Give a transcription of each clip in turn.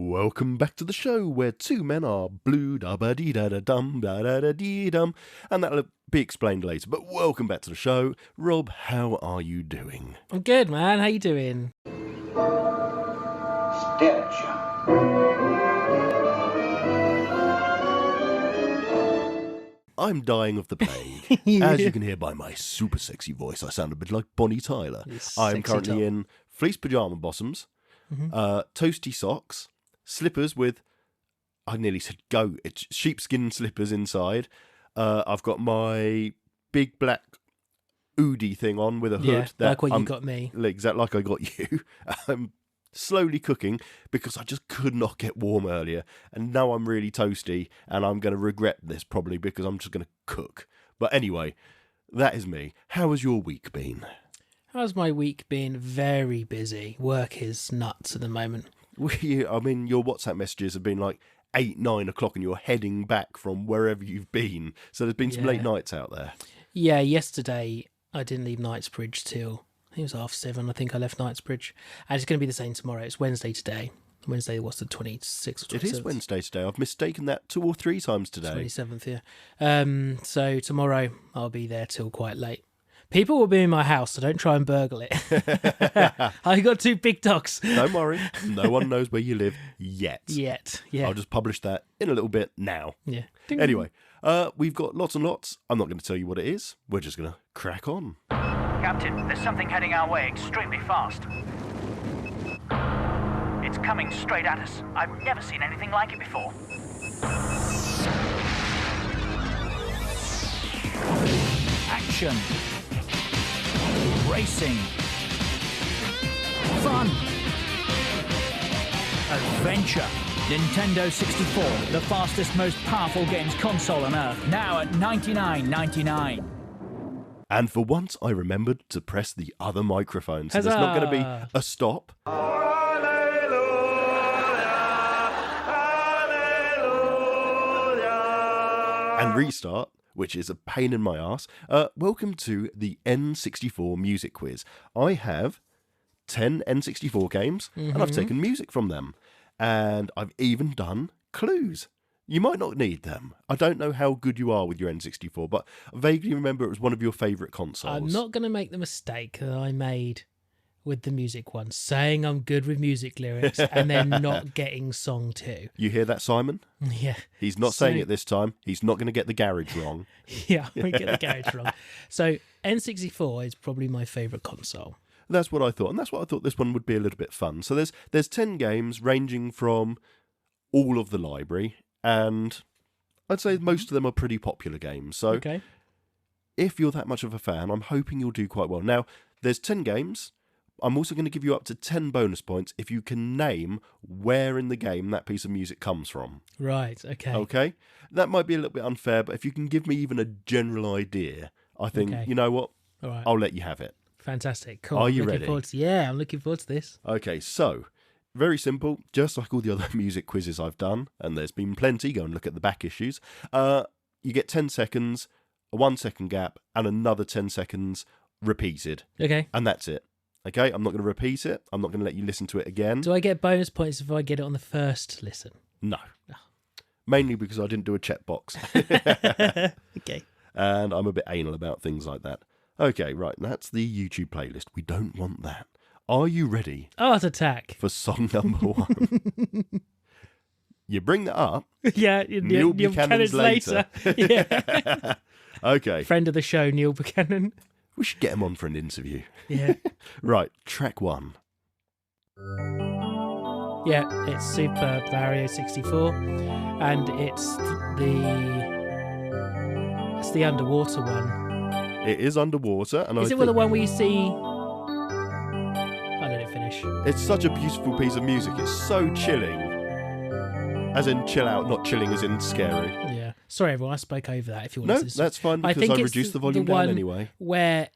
Welcome back to the show where two men are blue da ba dee da da dum da da da dee dum, and that'll be explained later. But welcome back to the show. Rob, how are you doing? I'm good, man. How you doing? Stitch. I'm dying of the plague. As you can hear by my super sexy voice, I sound a bit like Bonnie Tyler. I'm currently in fleece pyjama bottoms, toasty socks, slippers with, I nearly said goat, it's sheepskin slippers inside. I've got my big black Oodie thing on with a hood. Yeah, like what you got me. Exactly like I got you. I'm slowly cooking because I just could not get warm earlier, and now I'm really toasty, and I'm going to regret this probably because I'm just going to cook. But anyway, that is me. How has your week been? How's my week been? Very busy. Work is nuts at the moment. I mean, your WhatsApp messages have been like 8, 9 o'clock and you're heading back from wherever you've been. So there's been some late nights out there. Yeah, yesterday I didn't leave Knightsbridge till, I think it was 7:30. I think I left Knightsbridge. And it's going to be the same tomorrow. It's Wednesday today. Wednesday was the 26th or 27th. It is Wednesday today. I've mistaken that 2 or 3 times today. 27th, yeah. So tomorrow I'll be there till quite late. People will be in my house, so don't try and burgle it. I got 2 big dogs. Don't worry. No one knows where you live yet. Yeah. I'll just publish that in a little bit now. Yeah. Anyway, we've got lots and lots. I'm not going to tell you what it is. We're just going to crack on. Captain, there's something heading our way extremely fast. It's coming straight at us. I've never seen anything like it before. Action. Racing. Fun. Adventure. Nintendo 64, the fastest, most powerful games console on Earth, now at $99.99. And for once, I remembered to press the other microphone, so there's not going to be a stop. And restart, which is a pain in my ass. Welcome to the N64 music quiz. I have 10 N64 games, and I've taken music from them. And I've even done clues. You might not need them. I don't know how good you are with your N64, but I vaguely remember it was one of your favourite consoles. I'm not going to make the mistake that I made with the music one, saying I'm good with music lyrics and then not getting song 2. You hear that, Simon? Yeah. He's not saying it this time. He's not going to get the garage wrong. Yeah, we get the garage wrong. So N64 is probably my favourite console. That's what I thought, and that's what I thought this one would be a little bit fun. So there's 10 games ranging from all of the library, and I'd say most of them are pretty popular games. So if you're that much of a fan, I'm hoping you'll do quite well. Now, there's 10 games. I'm also going to give you up to 10 bonus points if you can name where in the game that piece of music comes from. Right, okay. Okay? That might be a little bit unfair, but if you can give me even a general idea, I think, you know what? All right. I'll let you have it. Fantastic. Cool. Are you ready? I'm looking forward to this. Okay, so, very simple. Just like all the other music quizzes I've done, and there's been plenty, go and look at the back issues. You get 10 seconds, a 1-second gap, and another 10 seconds repeated. Okay. And that's it. Okay, I'm not going to repeat it. I'm not going to let you listen to it again. Do I get bonus points if I get it on the first listen? No. Mainly because I didn't do a checkbox. Okay. And I'm a bit anal about things like that. Okay, right, that's the YouTube playlist. We don't want that. Are you ready? Art Attack. For song number 1? You bring that up. Yeah, Neil Buchanan's later. Yeah. Okay. Friend of the show, Neil Buchanan. We should get him on for an interview. Yeah. Right, track 1. Yeah, it's Super Mario 64, and it's the underwater one. It is underwater, and is it the one where you see? I let it finish. It's such a beautiful piece of music. It's so chilling, as in chill out, not chilling as in scary. Yeah. Sorry, everyone. I spoke over that. If you want No, that's fine because I reduced the volume down anyway. Where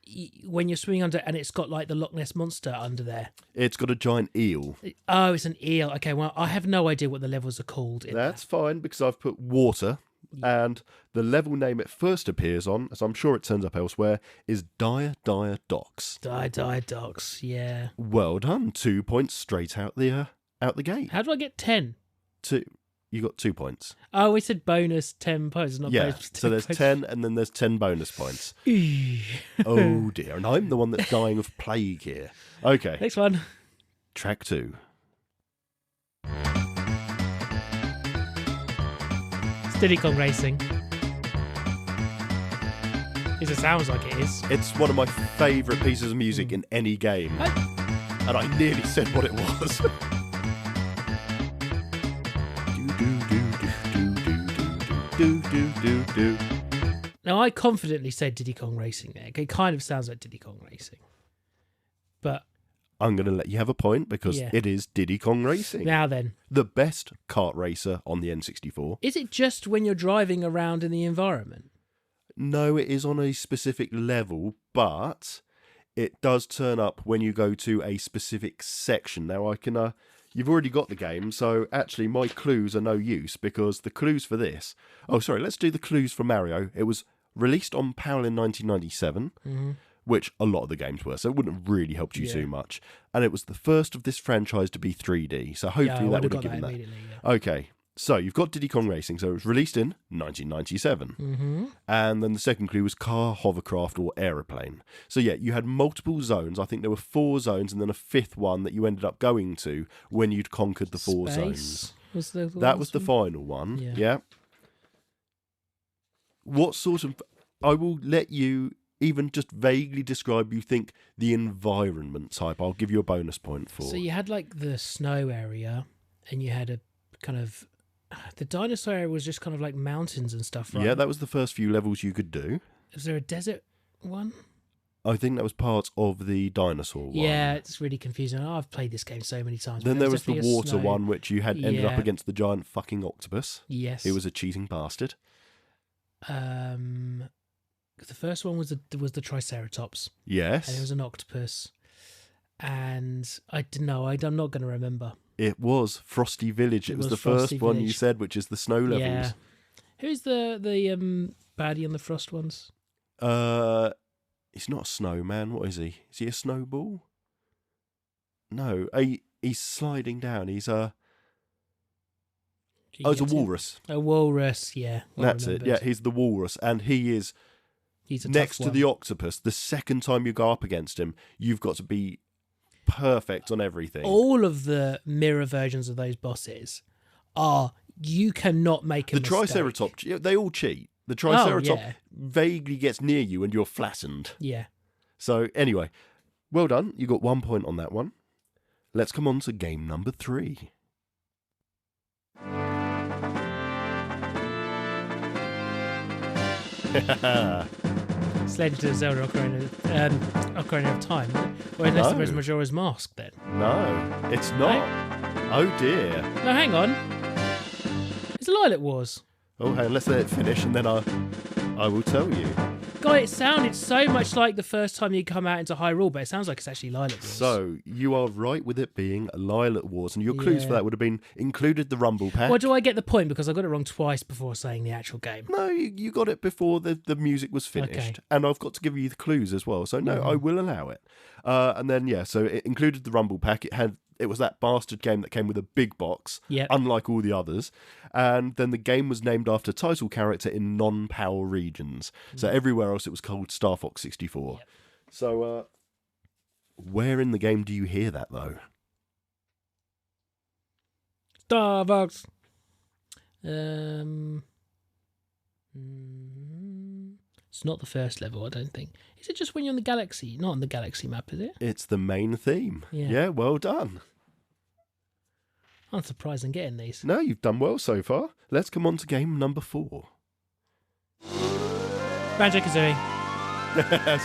when you're swimming under, and it's got like the Loch Ness monster under there. It's got a giant eel. Oh, it's an eel. Okay, well, I have no idea what the levels are called. That's fine because I've put water. And the level name it first appears on, as I'm sure it turns up elsewhere, is Dire Docks. Dire Docks, yeah. Well done. 2 points straight out the gate. How do I get 10? 2. You got 2 points. Oh, we said bonus 10 points, not Yeah, bonus 10 so there's points. 10 and then there's 10 bonus points. Oh dear, and I'm the one that's dying of plague here. Okay. Next one. Track 2. It's Diddy Kong Racing. It sounds like it is. It's one of my favourite pieces of music in any game. And I nearly said what it was. Now, I confidently said Diddy Kong Racing there. It kind of sounds like Diddy Kong Racing. But I'm going to let you have a point because it is Diddy Kong Racing. now then. The best kart racer on the N64. Is it just when you're driving around in the environment? No, it is on a specific level, but it does turn up when you go to a specific section. Now, I can... You've already got the game, so actually my clues are no use because the clues for this... Oh, sorry, let's do the clues for Mario. It was released on PAL in 1997, which a lot of the games were, so it wouldn't have really helped you too much. And it was the first of this franchise to be 3D, so hopefully that would have given that. Okay, so you've got Diddy Kong Racing, so it was released in 1997. And then the second clue was car, hovercraft, or aeroplane. So yeah, you had multiple zones. I think there were 4 zones and then a 5th one that you ended up going to when you'd conquered the 4 zones. That was the final one. Yeah. What sort of... I will let you even just vaguely describe, you think, the environment type. I'll give you a bonus point for. So you had like the snow area and you had a kind of... The dinosaur area was just kind of like mountains and stuff, right? Yeah, that was the first few levels you could do. Was there a desert one? I think that was part of the dinosaur one. Yeah, it's really confusing. Oh, I've played this game so many times. Then there was the water one, which you had ended up against the giant fucking octopus. Yes. He was a cheating bastard. The first one was the Triceratops. Yes. And it was an octopus. And I don't know. I'm not going to remember. It was Frosty Village. It was the first one you said, which is the snow levels. Yeah. Who's the baddie on the Frost ones? He's not a snowman. What is he? Is he a snowball? No, he's sliding down. He's a... Oh, it's a walrus. A walrus, yeah. That's it. Yeah, he's the walrus, and he's next to the octopus. The second time you go up against him, you've got to be perfect on everything. All of the mirror versions of those bosses are... You cannot make a mistake. The Triceratops, they all cheat. The Triceratops vaguely gets near you and you're flattened. Yeah. So, anyway, well done. You got 1 point on that one. Let's come on to game number 3. It's Legend of Zelda Ocarina of Time. Or unless there was Majora's Mask then. No, it's not. Right? Oh dear. No, hang on. It's Lilac Wars. Oh, hang on, let's let it finish and then I will tell you. God, it sounded so much like the first time you come out into Hyrule, but it sounds like it's actually Lilac Wars. So, you are right with it being Lilac Wars, and your clues for that would have been included the Rumble Pack. Well, do I get the point? Because I got it wrong twice before saying the actual game. No, you got it before the music was finished. And I've got to give you the clues as well. So, no, I will allow it. And then, so it included the Rumble Pack. It was that bastard game that came with a big box, unlike all the others. And then the game was named after a title character in non-PAL regions. So everywhere else it was called Star Fox 64. Yep. So where in the game do you hear that, though? Star Fox. It's not the first level, I don't think. Is it just when you're on the galaxy? Not on the galaxy map, is it? It's the main theme. Yeah, well done. I'm surprised I'm getting these. No, you've done well so far. Let's come on to game number 4. Banjo-Kazooie.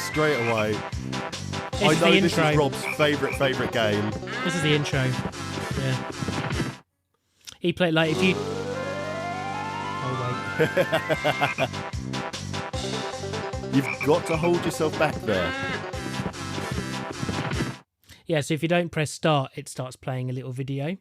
Straight away. I know this is Rob's favourite game. This is the intro. Yeah. He played like if you... Oh, wait. You've got to hold yourself back there. Yeah, so if you don't press start, it starts playing a little video,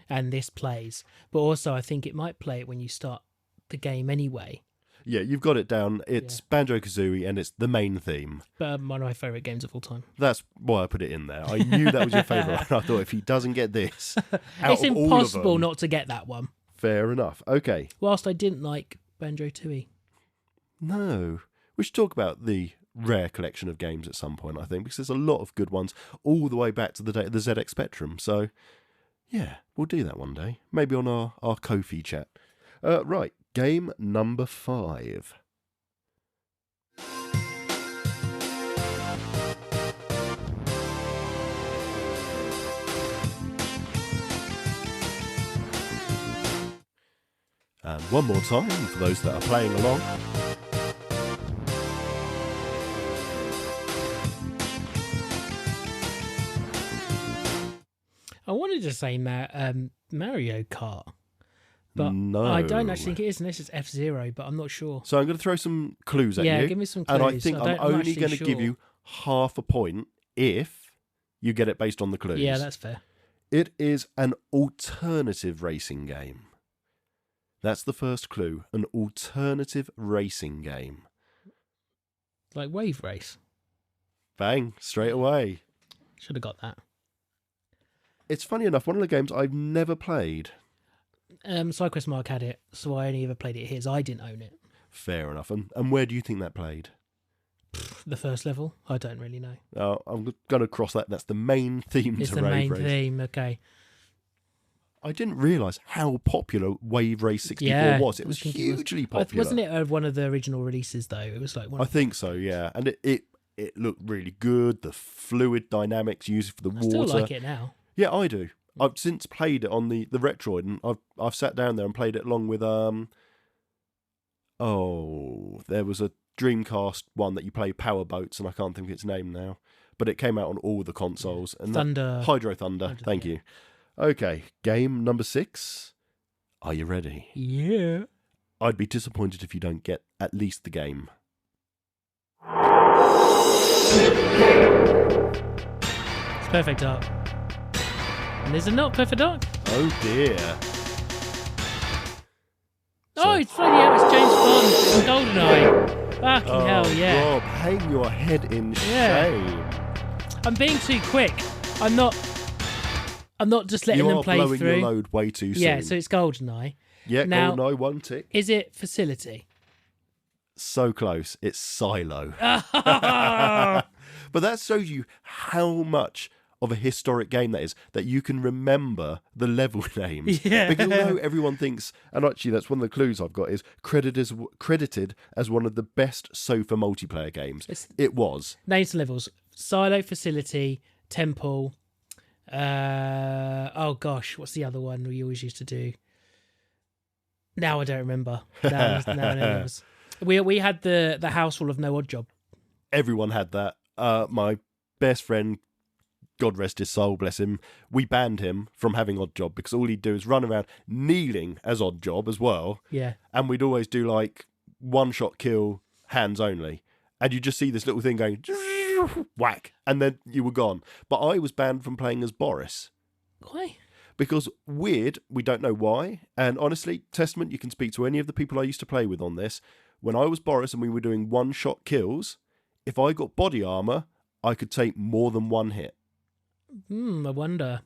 and this plays. But also, I think it might play it when you start the game anyway. Yeah, you've got it down. It's Banjo-Kazooie, and it's the main theme. But one of my favourite games of all time. That's why I put it in there. I knew that was your favourite one. I thought if he doesn't get this, it's impossible not to get that one. Fair enough. Okay. Whilst I didn't like Banjo-Tooie. No. We should talk about the rare collection of games at some point, I think, because there's a lot of good ones all the way back to the ZX Spectrum. So, yeah, we'll do that one day. Maybe on our Ko-fi chat. Right, game number 5. And one more time for those that are playing along. I wanted to say Mario Kart, but no. I don't actually think it is, unless it's F-Zero, but I'm not sure. So I'm going to throw some clues at you. Yeah, give me some clues. And I think I'm only going to give you half a point if you get it based on the clues. Yeah, that's fair. It is an alternative racing game. That's the first clue. An alternative racing game. Like Wave Race. Bang, straight away. Should have got that. It's funny enough, one of the games I've never played. SideQuest Mark had it, so I only ever played it his. I didn't own it. Fair enough. And where do you think that played? The first level? I don't really know. I'm going to cross that. That's the main theme it's to the Wave main Race. theme, okay. I didn't realise how popular Wave Race 64 was. It was hugely popular. Wasn't it one of the original releases, though? It was like one. I think so, yeah. And it looked really good. The fluid dynamics used for the water. I still like it now. Yeah, I do. I've since played it on the Retroid, and I've sat down there and played it along with there was a Dreamcast one that you play power boats, and I can't think of its name now, but it came out on all the consoles. And Hydro Thunder. Thank you. Okay, game number 6. Are you ready? Yeah. I'd be disappointed if you don't get at least the game. It's Perfect Dark. And is it not Perfect Dark? Oh dear. Oh, it's bloody hell, it's James Bond. It's GoldenEye. Fucking hell, yeah. Rob, hang your head in shame. I'm being too quick. I'm not just letting them play through. You are blowing your load way too soon. Yeah, so it's GoldenEye. Yeah, now, GoldenEye, 1 tick. Is it Facility? So close. It's Silo. But that shows you how much of a historic game that is, that you can remember the level names. Yeah. Because although everyone thinks, and actually that's one of the clues I've got, is credited as one of the best sofa multiplayer games. It was. Names and levels. Silo, Facility, Temple. Oh gosh, what's the other one we always used to do? Now I don't remember. No. We had the house full of No Odd Job. Everyone had that. My best friend, God rest his soul, bless him, we banned him from having Odd Job because all he'd do is run around kneeling as Odd Job as well. Yeah. And we'd always do like one-shot kill, hands only. And you just see this little thing going, whack, and then you were gone. But I was banned from playing as Boris. Why? Because weird, we don't know why. And honestly, Testament, you can speak to any of the people I used to play with on this. When I was Boris and we were doing one-shot kills, if I got body armour, I could take more than one hit. I wonder.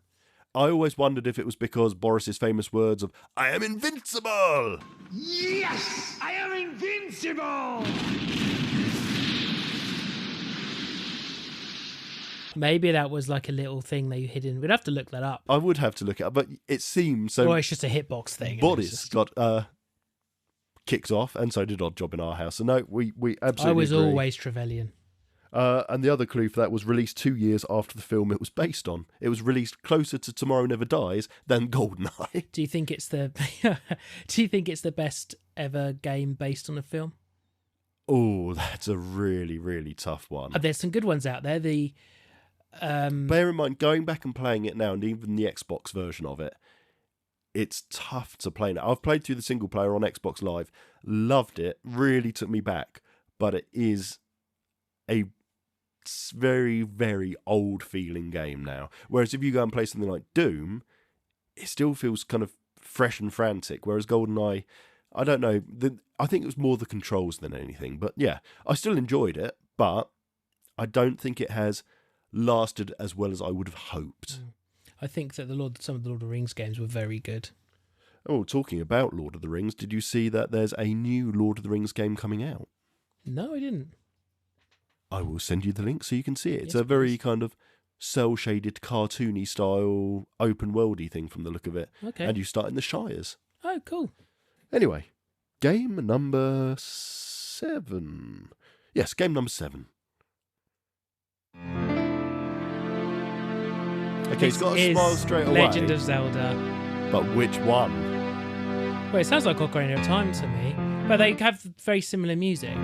I always wondered if it was because Boris's famous words of, I am invincible! Yes! I am invincible! Maybe that was like a little thing that you hid in. We'd have to look that up. I would have to look it up, but it seems so. Or it's just a hitbox thing. Boris got kicks off, and so did Odd Job in our house. So no, we absolutely I was agree. always Trevelyan. And the other clue for that was released 2 years after the film it was based on. It was released closer to Tomorrow Never Dies than GoldenEye. Do you think it's the best ever game based on a film? Oh, that's a really, really tough one. There's some good ones out there. Bear in mind, going back and playing it now, and even the Xbox version of it, it's tough to play now. I've played through the single player on Xbox Live, loved it, really took me back, but it is a very, very old feeling game now. Whereas if you go and play something like Doom, it still feels kind of fresh and frantic. Whereas GoldenEye, I don't know, I think it was more the controls than anything. But yeah, I still enjoyed it, but I don't think it has lasted as well as I would have hoped. I think that some of the Lord of the Rings games were very good. Oh, talking about Lord of the Rings, did you see that there's a new Lord of the Rings game coming out? No, I didn't. I will send you the link so you can see it. It's Yes, a very please. kind of cel-shaded, cartoony style, open-worldy thing from the look of it. Okay. And you start in the Shires. Oh, cool. Anyway, game number 7. Yes, game number 7. Okay, it's got a smile straight away. Legend of Zelda. But which one? Well, it sounds like Ocarina of Time to me, but they have very similar music.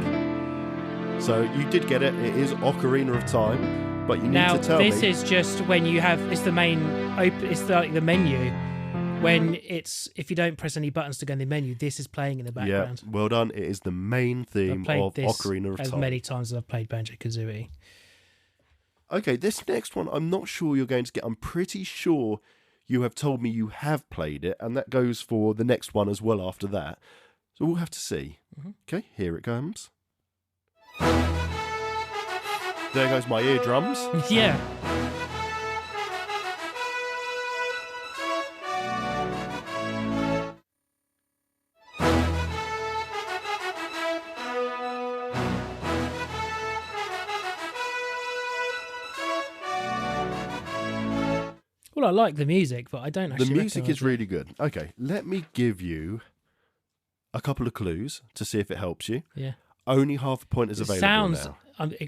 So you did get it. It is Ocarina of Time, but you need to tell me. Now, this is just when you have, it's the main, it's like the menu. When it's, if you don't press any buttons to go in the menu, this is playing in the background. Yeah, well done. It is the main theme of Ocarina of Time. As many times as I've played Banjo-Kazooie. Okay, this next one, I'm not sure you're going to get. I'm pretty sure you have told me you have played it, and that goes for the next one as well after that. So we'll have to see. Okay, here it comes. There goes my eardrums. Yeah. Well, I like the music, but I don't actually. The music recognise is really good. Okay, let me give you a couple of clues to see if it helps you. Yeah. Only half a point is It available sounds. now.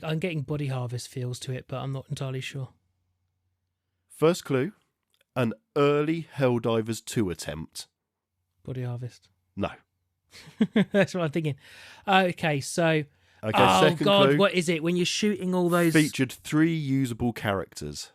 I'm getting Body Harvest feels to it, but I'm not entirely sure. First clue, an early Helldivers 2 attempt. Body Harvest. No. That's what I'm thinking. Okay, so. Okay, Oh second God, clue. what is it? When you're shooting all those. Featured 3 usable characters.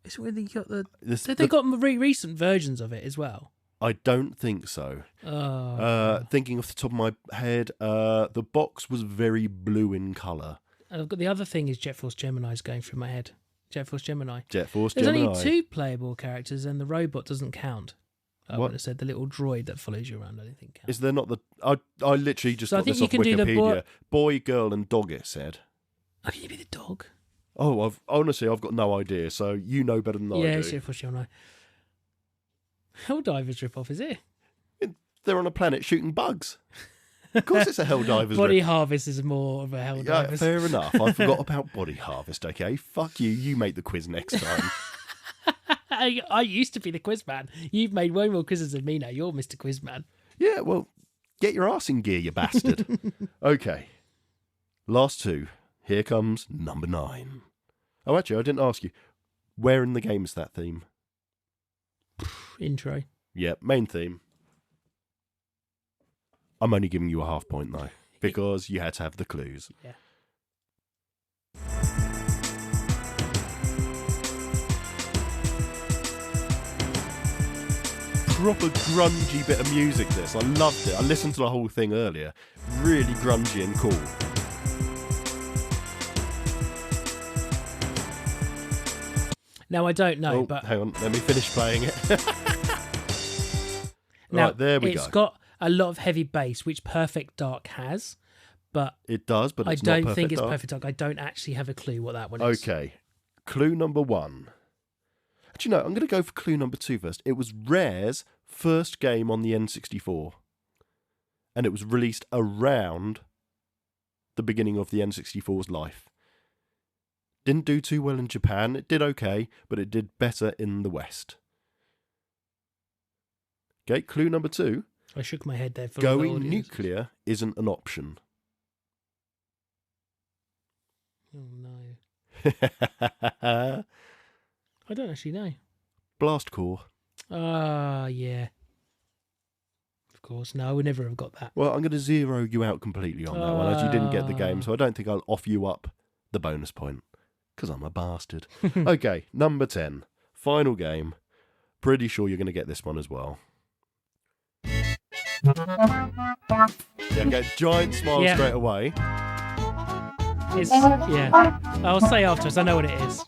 Is it when they got the? This- They got recent versions of it as well. I don't think so. Oh. Thinking off the top of my head, the box was very blue in colour. And I've got the other thing is Jet Force Gemini's going through my head. Jet Force Gemini. Jet Force There's Gemini. only 2 playable characters, and the robot doesn't count. I What? would have said the little droid that follows you around. I don't think counts. Is there not the... I literally just So I got think this you off can do the Wikipedia. Boy, girl and dog, it said. Oh, can you be the dog? Oh, honestly, I've got no idea, so you know better than I Yeah, do. it's Jet Force Gemini. Helldivers rip-off, is it? They're on a planet shooting bugs. Of course it's a Helldivers. Body Harvest is more of a Yeah, Helldivers. fair enough. I forgot about Body Harvest, okay? Fuck you. You make the quiz next time. I used to be the quiz man. You've made way more quizzes than me now. You're Mr. Quizman. Yeah, well, get your arse in gear, you bastard. Okay. Last 2. Here comes number 9. Oh, actually, I didn't ask you. Where in the game is that theme? Intro. Yeah, main theme. I'm only giving you a half point, though, because you had to have the clues. Yeah. Proper grungy bit of music, this. I loved it. I listened to the whole thing earlier. Really grungy and cool. Now, I don't know, Oh, but hang on. Let me finish playing it. now Right, there we it's go. got a lot of heavy bass, which Perfect Dark has, but It does, but I it's not don't Perfect think it's Dark. Perfect Dark. I don't actually have a clue what that one is. Okay. Clue number 1. Actually, no, I'm going to go for clue number 2 first. It was Rare's first game on the N64. And it was released around the beginning of the N64's life. Didn't do too well in Japan. It did okay, but it did better in the West. Okay, clue number 2. I shook my head there for all the Going audience. nuclear isn't an option. Oh no, I don't actually know. Blast Core. Ah, yeah. Of course, no, I would never have got that. Well, I'm going to zero you out completely on that one, as you didn't get the game, so I don't think I'll offer you up the bonus point, because I'm a bastard. Okay, number 10. Final game. Pretty sure you're going to get this one as well. Yeah, get giant smile Yeah. straight away. It's, yeah. I'll say afterwards. I know what it is.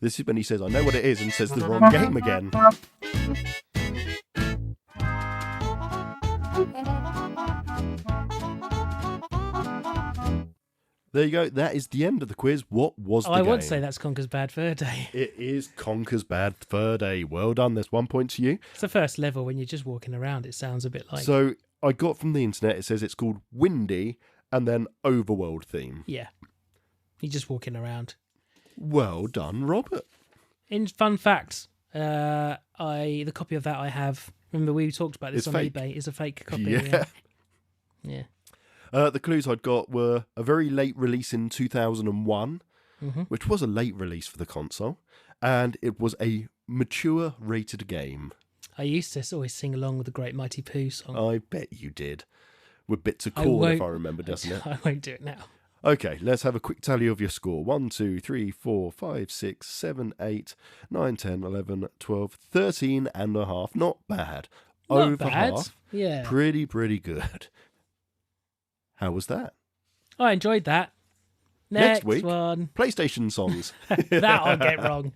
This is when he says, I know what it is, and says the wrong game again. There you go. That is the end of the quiz. What was the game? I won't say that's Conker's Bad Fur Day. It is Conker's Bad Fur Day. Well done. There's 1 point to you. It's the first level. When you're just walking around, it sounds a bit like... So I got from the internet, it says it's called Windy and then Overworld theme. Yeah. You're just walking around. Well done, Robert. In fun facts, the copy of that I have, remember we talked about this It's on fake. eBay, is a fake copy. Yeah. Yeah. The clues I'd got were a very late release in 2001, which was a late release for the console, and it was a mature rated game. I used to always sing along with the Great Mighty Pooh song. I bet you did. With bits of corn, if I remember, doesn't it? I won't do it now. Okay, let's have a quick tally of your score. 1, 2, 3, 4, 5, 6, 7, 8, 9, 10, 11, 12, 13 and a half. Not bad. Not Over bad. half. Yeah. Pretty good. How was that? I enjoyed that. Next week, one. PlayStation songs. That I'll get wrong.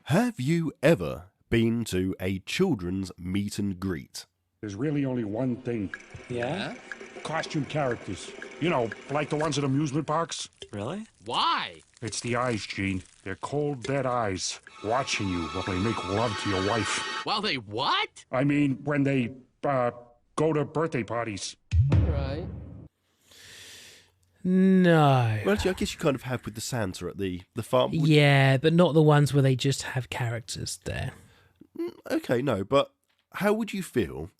Have you ever been to a children's meet and greet? There's really only one thing. Yeah? Costume characters. You know, like the ones at amusement parks. Really? Why? It's the eyes, Gene. They're cold, dead eyes, watching you while they make love to your wife. While they what? I mean, when they, go to birthday parties. Right. Well, No. actually, I guess you kind of have with the Santa at the farm. Yeah, but not the ones where they just have characters there. Okay, no, but how would you feel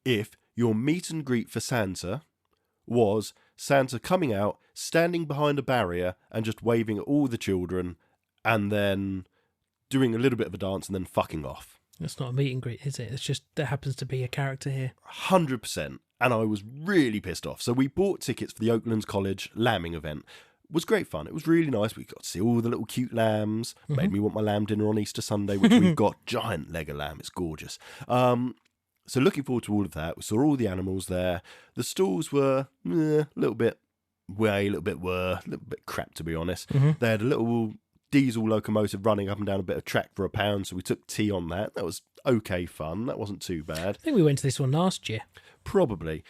if your meet and greet for Santa was Santa coming out, standing behind a barrier and just waving at all the children and then doing a little bit of a dance and then fucking off? It's not a meet and greet, is it? It's just there happens to be a character here. 100%. And I was really pissed off. So we bought tickets for the Oaklands College lambing event. It was great fun. It was really nice. We got to see all the little cute lambs. Made me want my lamb dinner on Easter Sunday, which we've got. Giant Lego lamb. It's gorgeous. So looking forward to all of that. We saw all the animals there. The stalls were a little bit crap, to be honest. They had a little diesel locomotive running up and down a bit of track for £1, so we took tea on that. That was okay fun. That wasn't too bad. I think we went to this one last year. Probably.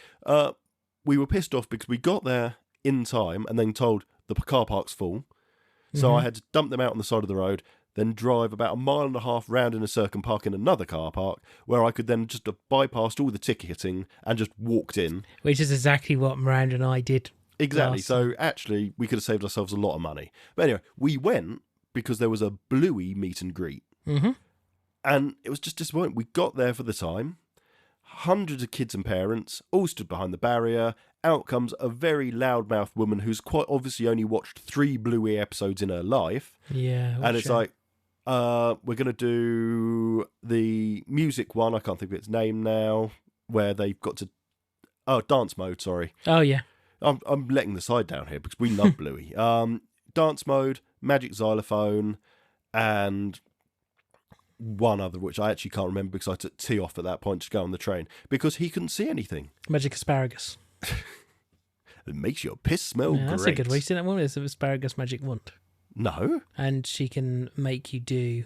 We were pissed off because we got there in time and then told the car park's full. So I had to dump them out on the side of the road, then drive about 1.5 miles round in a circle and park in another car park where I could then just have bypassed all the ticketing and just walked in. Which is exactly what Miranda and I did. Exactly. So actually, we could have saved ourselves a lot of money. But anyway, we went because there was a Bluey meet and greet. And it was just disappointing. We got there for the time. Hundreds of kids and parents all stood behind the barrier. Out comes a very loudmouth woman who's quite obviously only watched 3 Bluey episodes in her life. Yeah. And it's like, we're going to do the music one. I can't think of its name now. Where they've got to... Oh, dance mode, sorry. Oh, yeah. I'm letting the side down here because we love Bluey. Dance mode, magic xylophone, and one other, which I actually can't remember because I took T off at that point to go on the train because he couldn't see anything. Magic asparagus. It makes your piss smell great. That's a good way. You seen that one? It's an asparagus magic wand. No. And she can make you do,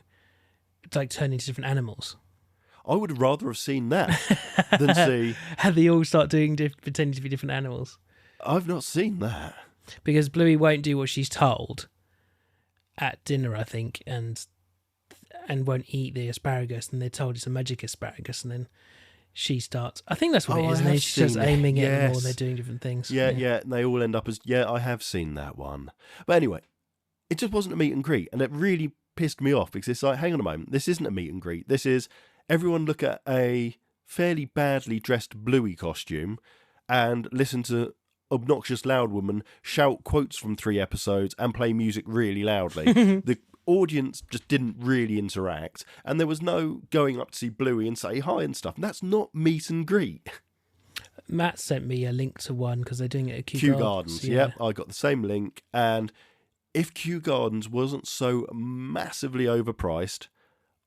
like, turn into different animals. I would rather have seen that than see... How they all start doing pretending to be different animals. I've not seen that. Because Bluey won't do what she's told at dinner, I think, and won't eat the asparagus, and they're told it's a magic asparagus, and then she starts... I think that's what it is, and then she starts aiming at them all, and they're doing different things. Yeah, and they all end up as... Yeah, I have seen that one. But anyway, it just wasn't a meet and greet, and it really pissed me off, because it's like, hang on a moment, this isn't a meet and greet, this is... Everyone look at a fairly badly dressed Bluey costume and listen to obnoxious loud woman shout quotes from 3 episodes and play music really loudly. The audience just didn't really interact, and there was no going up to see Bluey and say hi and stuff. And that's not meet and greet. Matt sent me a link to one because they're doing it at Kew Gardens. Yeah. Yep, I got the same link. And if Kew Gardens wasn't so massively overpriced,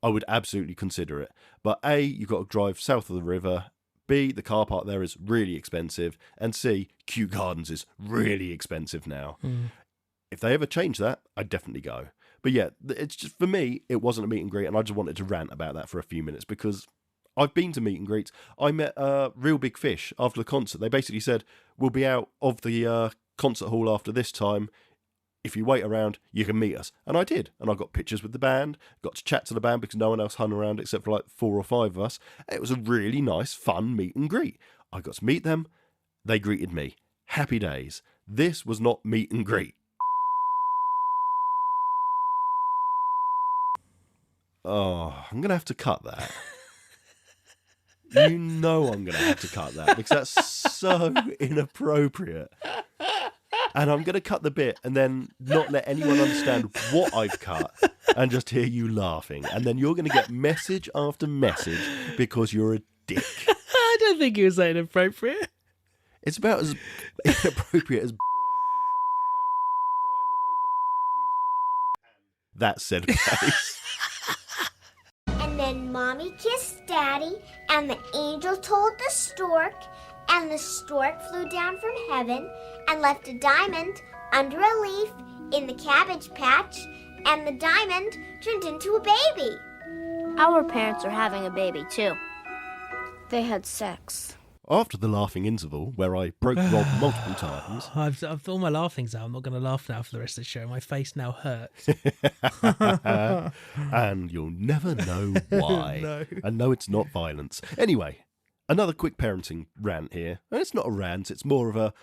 I would absolutely consider it. But A, you've got to drive south of the river. B, the car park there is really expensive. And C, Kew Gardens is really expensive now. If they ever change that, I'd definitely go. But yeah, it's just, for me, it wasn't a meet and greet, and I just wanted to rant about that for a few minutes because I've been to meet and greets. I met Real Big Fish after the concert. They basically said, we'll be out of the concert hall after this time. If you wait around, you can meet us. And I did. And I got pictures with the band, got to chat to the band because no one else hung around except for like 4 or 5 of us. It was a really nice, fun meet and greet. I got to meet them. They greeted me. Happy days. This was not meet and greet. Oh, I'm going to have to cut that. You know I'm going to have to cut that because that's so inappropriate. And I'm going to cut the bit and then not let anyone understand what I've cut and just hear you laughing. And then you're going to get message after message because you're a dick. I don't think you were saying inappropriate. It's about as inappropriate as that said place. And then Mommy kissed Daddy, and the angel told the stork, and the stork flew down from heaven and left a diamond under a leaf in the cabbage patch, and the diamond turned into a baby. Our parents are having a baby, too. They had sex. After the laughing interval, where I broke Rob multiple times... I've all my laughing's out. I'm not going to laugh now for the rest of the show. My face now hurts. And you'll never know why. No. And no, it's not violence. Anyway, another quick parenting rant here. And it's not a rant, it's more of a,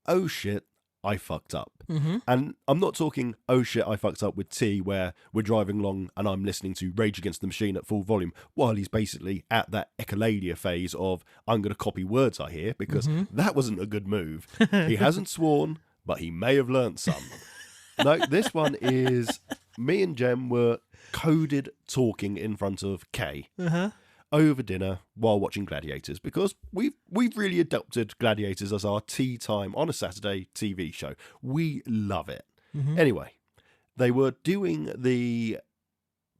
oh shit, I fucked up. Mm-hmm. And I'm not talking, oh shit, I fucked up with T, where we're driving along and I'm listening to Rage Against the Machine at full volume, while he's basically at that echolalia phase of, I'm going to copy words I hear, because that wasn't a good move. He hasn't sworn, but he may have learnt some. No, this one is, me and Jem were coded talking in front of Kay. Over dinner while watching Gladiators, because we've really adopted Gladiators as our tea time on a Saturday TV show. We love it. Anyway, they were doing the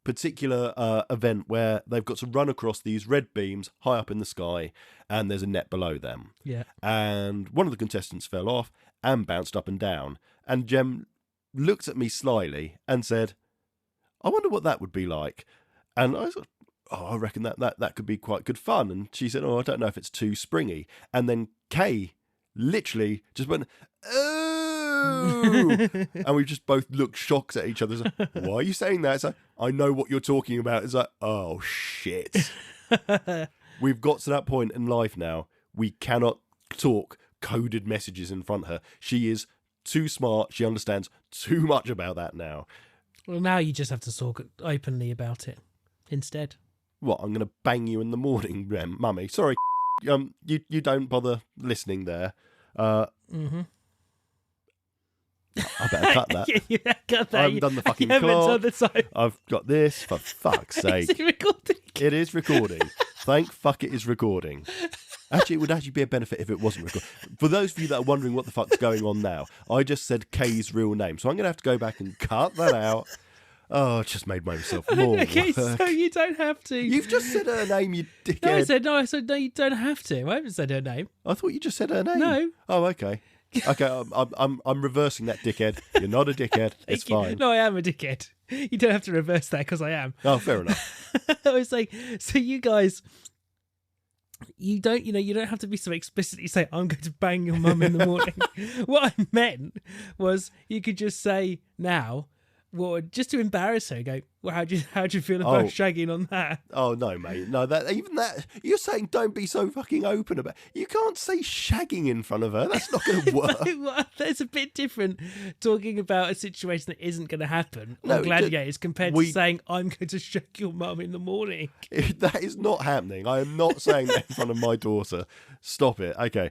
particular event where they've got to run across these red beams high up in the sky, and there's a net below them. Yeah. And one of the contestants fell off and bounced up and down. And Jem looked at me slyly and said, I wonder what that would be like. And I thought, oh, I reckon that could be quite good fun. And she said, oh, I don't know if it's too springy. And then Kay literally just went, oh! And we just both looked shocked at each other. It's like, why are you saying that? It's like, I know what you're talking about. It's like, oh, shit. We've got to that point in life now. We cannot talk coded messages in front of her. She is too smart. She understands too much about that now. Well, now you just have to talk openly about it instead. What, I'm going to bang you in the morning, Mummy? Sorry, you don't bother listening there. I better cut that. Yeah, cut that. I haven't done the fucking I haven't clock. done the time. I've got this, for fuck's sake. Is it recording? It is recording. Thank fuck it is recording. Actually, it would actually be a benefit if it wasn't recording. For those of you that are wondering what the fuck's going on now, I just said Kay's real name, so I'm going to have to go back and cut that out. Oh, I just made myself more Okay, work. so you don't have to. You've just said her name, you dickhead. No, I said no, you don't have to. I haven't said her name. I thought you just said her name. No. Oh, okay. Okay, I'm reversing that, dickhead. You're not a dickhead. It's fine. No, I am a dickhead. You don't have to reverse that because I am. Oh, fair enough. I was like, so you guys, you don't have to be so explicitly say, I'm going to bang your mum in the morning. What I meant was you could just say now, well, just to embarrass her, go, well, how do you feel about shagging on that? Oh, no, mate. No, even that, you're saying don't be so fucking open about it. You can't say shagging in front of her. That's not going to work. That's a bit different talking about a situation that isn't going to happen on Gladiators compared to saying, I'm going to shag your mum in the morning. That is not happening. I am not saying that in front of my daughter. Stop it. Okay.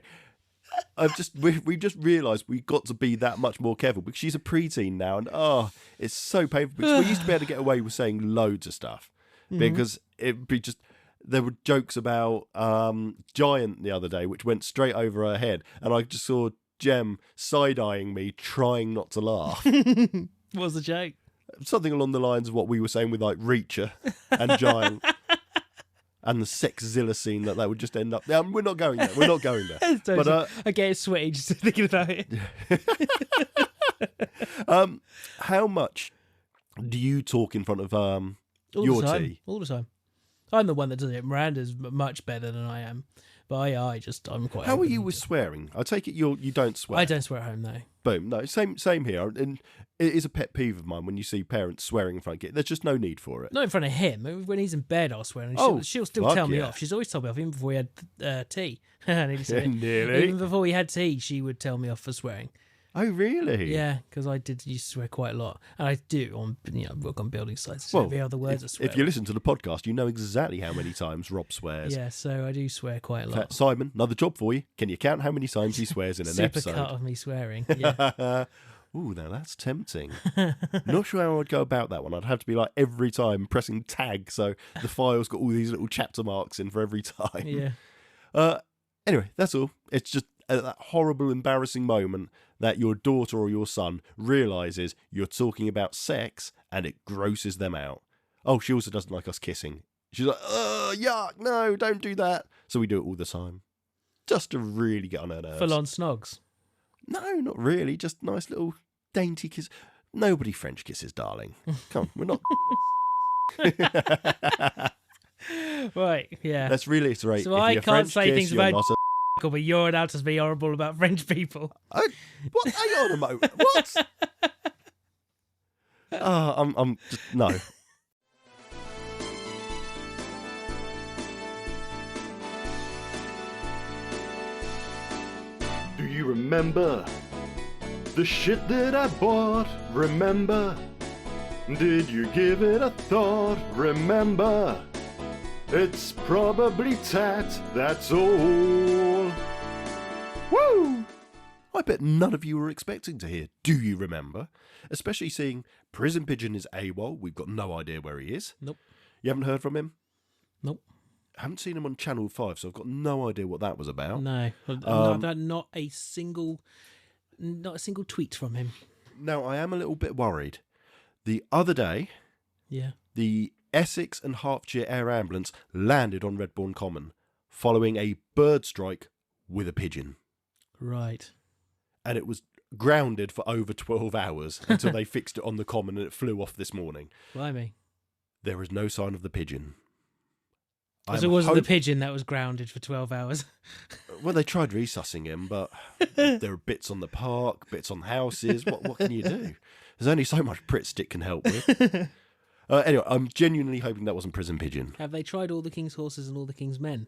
We just realised we've got to be that much more careful because she's a preteen now, and it's so painful because we used to be able to get away with saying loads of stuff because it'd be just, there were jokes about Giant the other day which went straight over her head, and I just saw Jem side-eyeing me trying not to laugh. What was the joke? Something along the lines of what we were saying with like Reacher and Giant. And the Sexzilla scene that would just end up. We're not going there. We're not going there. But I get sweaty just thinking about it. How much do you talk in front of your tea? All the time. I'm the one that does it. Miranda's much better than I am. But I'm quite. How are you with swearing? I take it you don't swear. I don't swear at home, though. Boom. No, same here. And it is a pet peeve of mine when you see parents swearing in front of kids. There's just no need for it. Not in front of him. When he's in bed, I'll swear. And she'll still tell me off. She's always told me off, even before we had tea. Nearly. Even before we had tea, she would tell me off for swearing. Oh, really? Yeah, because I used to swear quite a lot. And I do work on building sites. So every other word I swear. If you listen to the podcast, you know exactly how many times Rob swears. Yeah, so I do swear quite a lot. Simon, another job for you. Can you count how many times he swears in an episode? Super cut of me swearing. Yeah. Ooh, now that's tempting. Not sure how I'd go about that one. I'd have to be like every time pressing tag, so the file's got all these little chapter marks in for every time. Yeah. Anyway, that's all. It's just that horrible, embarrassing moment that your daughter or your son realises you're talking about sex and it grosses them out. Oh, she also doesn't like us kissing. She's like, yuck, no, don't do that. So we do it all the time. Just to really get on her nerves. Full on snogs? No, not really. Just nice little dainty kiss. Nobody French kisses, darling. Come on, we're not... Right, yeah. Let's reiterate. So if I you're can't French say kiss, things you're about not but you're allowed to be horrible about French people. What? Hang on a moment. What? I'm just no. Do you remember the shit that I bought? Remember? Did you give it a thought? Remember? It's probably tat, that's all. Woo! I bet none of you were expecting to hear Do You Remember? Especially seeing Prison Pigeon is AWOL. We've got no idea where he is. Nope. You haven't heard from him? Nope. I haven't seen him on Channel 5, so I've got no idea what that was about. No. I've had not a single tweet from him. Now, I am a little bit worried. The other day, the Essex and Hertfordshire Air Ambulance landed on Redbourne Common following a bird strike with a pigeon. Right. And it was grounded for over 12 hours until they fixed it on the common and it flew off this morning. Blimey. There is no sign of the pigeon. So it wasn't the pigeon that was grounded for 12 hours? Well, they tried resussing him, but there are bits on the park, bits on houses. What can you do? There's only so much Pritt Stick can help with. Anyway, I'm genuinely hoping that wasn't Prison Pigeon. Have they tried all the King's Horses and all the King's Men?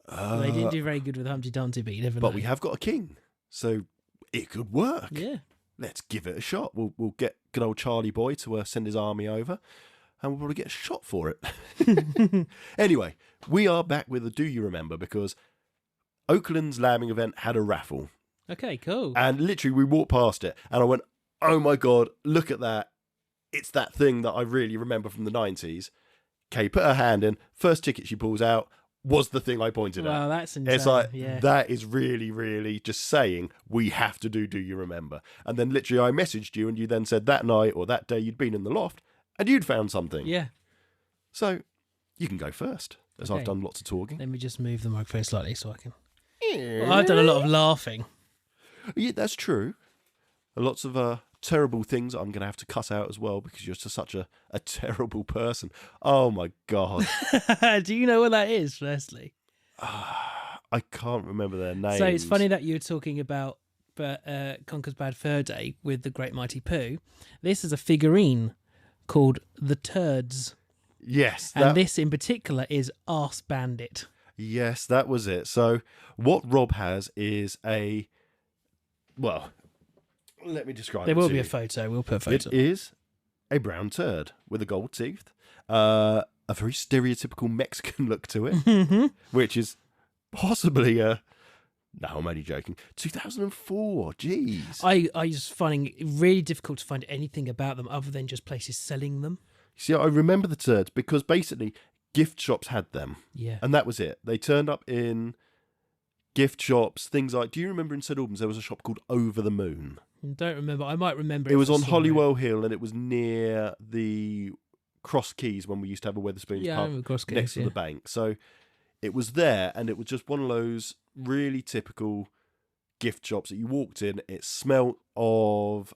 They didn't do very good with Humpty Dumpty, but you never know. But we have got a king, so it could work. Yeah. Let's give it a shot. We'll get good old Charlie Boy to send his army over, and we'll probably get a shot for it. Anyway, we are back with a Do You Remember, because Oakland's lambing event had a raffle. Okay, cool. And literally we walked past it, and I went, oh my God, look at that. It's that thing that I really remember from the 90s. Kay put her hand in, first ticket she pulls out was the thing I pointed at. Wow, that's insane. It's like, yeah. That is really, really just saying, we have to do You Remember? And then literally I messaged you, and you then said that night or that day you'd been in the loft and you'd found something. Yeah. So you can go first, as I've done lots of talking. Let me just move the microphone slightly so I can... Well, I've done a lot of laughing. Yeah, that's true. Lots of terrible things I'm going to have to cut out as well, because you're just such a terrible person. Oh my God. Do you know what that is, firstly? I can't remember their names. So it's funny that you were talking about Conker's Bad Fur Day with the Great Mighty Pooh. This is a figurine called The Turds. Yes. And this in particular is Arse Bandit. Yes, that was it. So what Rob has is well, let me describe it. There will to be you. a photo. We'll put a photo. It is a brown turd with a gold tooth, a very stereotypical Mexican look to it, which is possibly no, I'm only joking. 2004, jeez. I just finding it really difficult to find anything about them other than just places selling them. See, I remember the turds because basically gift shops had them. Yeah. And that was it. They turned up in gift shops, things like, do you remember in St Albans there was a shop called Over the Moon? I don't remember. I might remember. It was on Holywell Hill, and it was near the Cross Keys when we used to have a Wetherspoons pub next to the bank. So it was there, and it was just one of those really typical gift shops that you walked in. It smelled of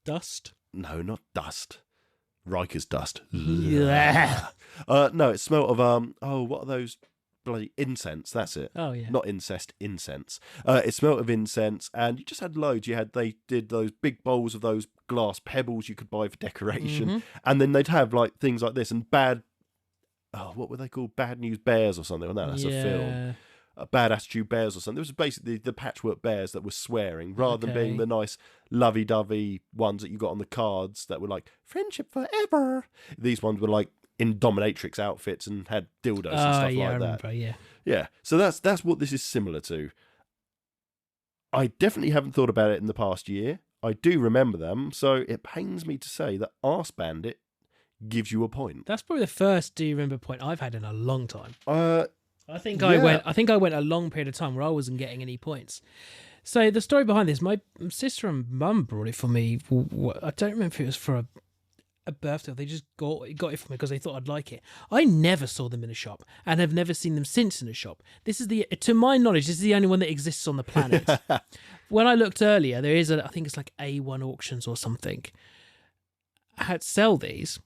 dust. No, not dust. Riker's dust. Yeah. No, it smelled of what are those bloody incense? That's it. Oh yeah. Not incest, incense. It smelled of incense, and you just had loads. They did those big bowls of those glass pebbles you could buy for decoration, and then they'd have like things like this and bad. Oh, what were they called? Bad News Bears or something. Well, no, that's a film. Bad Attitude Bears or something. It was basically the patchwork bears that were swearing rather than being the nice lovey-dovey ones that you got on the cards that were like friendship forever. These ones were like in dominatrix outfits and had dildos and stuff like I that. remember, Yeah. So that's what this is similar to. I definitely haven't thought about it in the past year. I do remember them, so it pains me to say that Arse Bandit gives you a point. That's probably the first do you remember point I've had in a long time. I think yeah. I went a long period of time where I wasn't getting any points. So the story behind this, my sister and mum brought it for me. I don't remember if it was for a birthday. They just got it for me because they thought I'd like it. I never saw them in a shop and have never seen them since in a shop. This is to my knowledge, this is the only one that exists on the planet. When I looked earlier, there is I think it's like A1 auctions or something. Had sell these,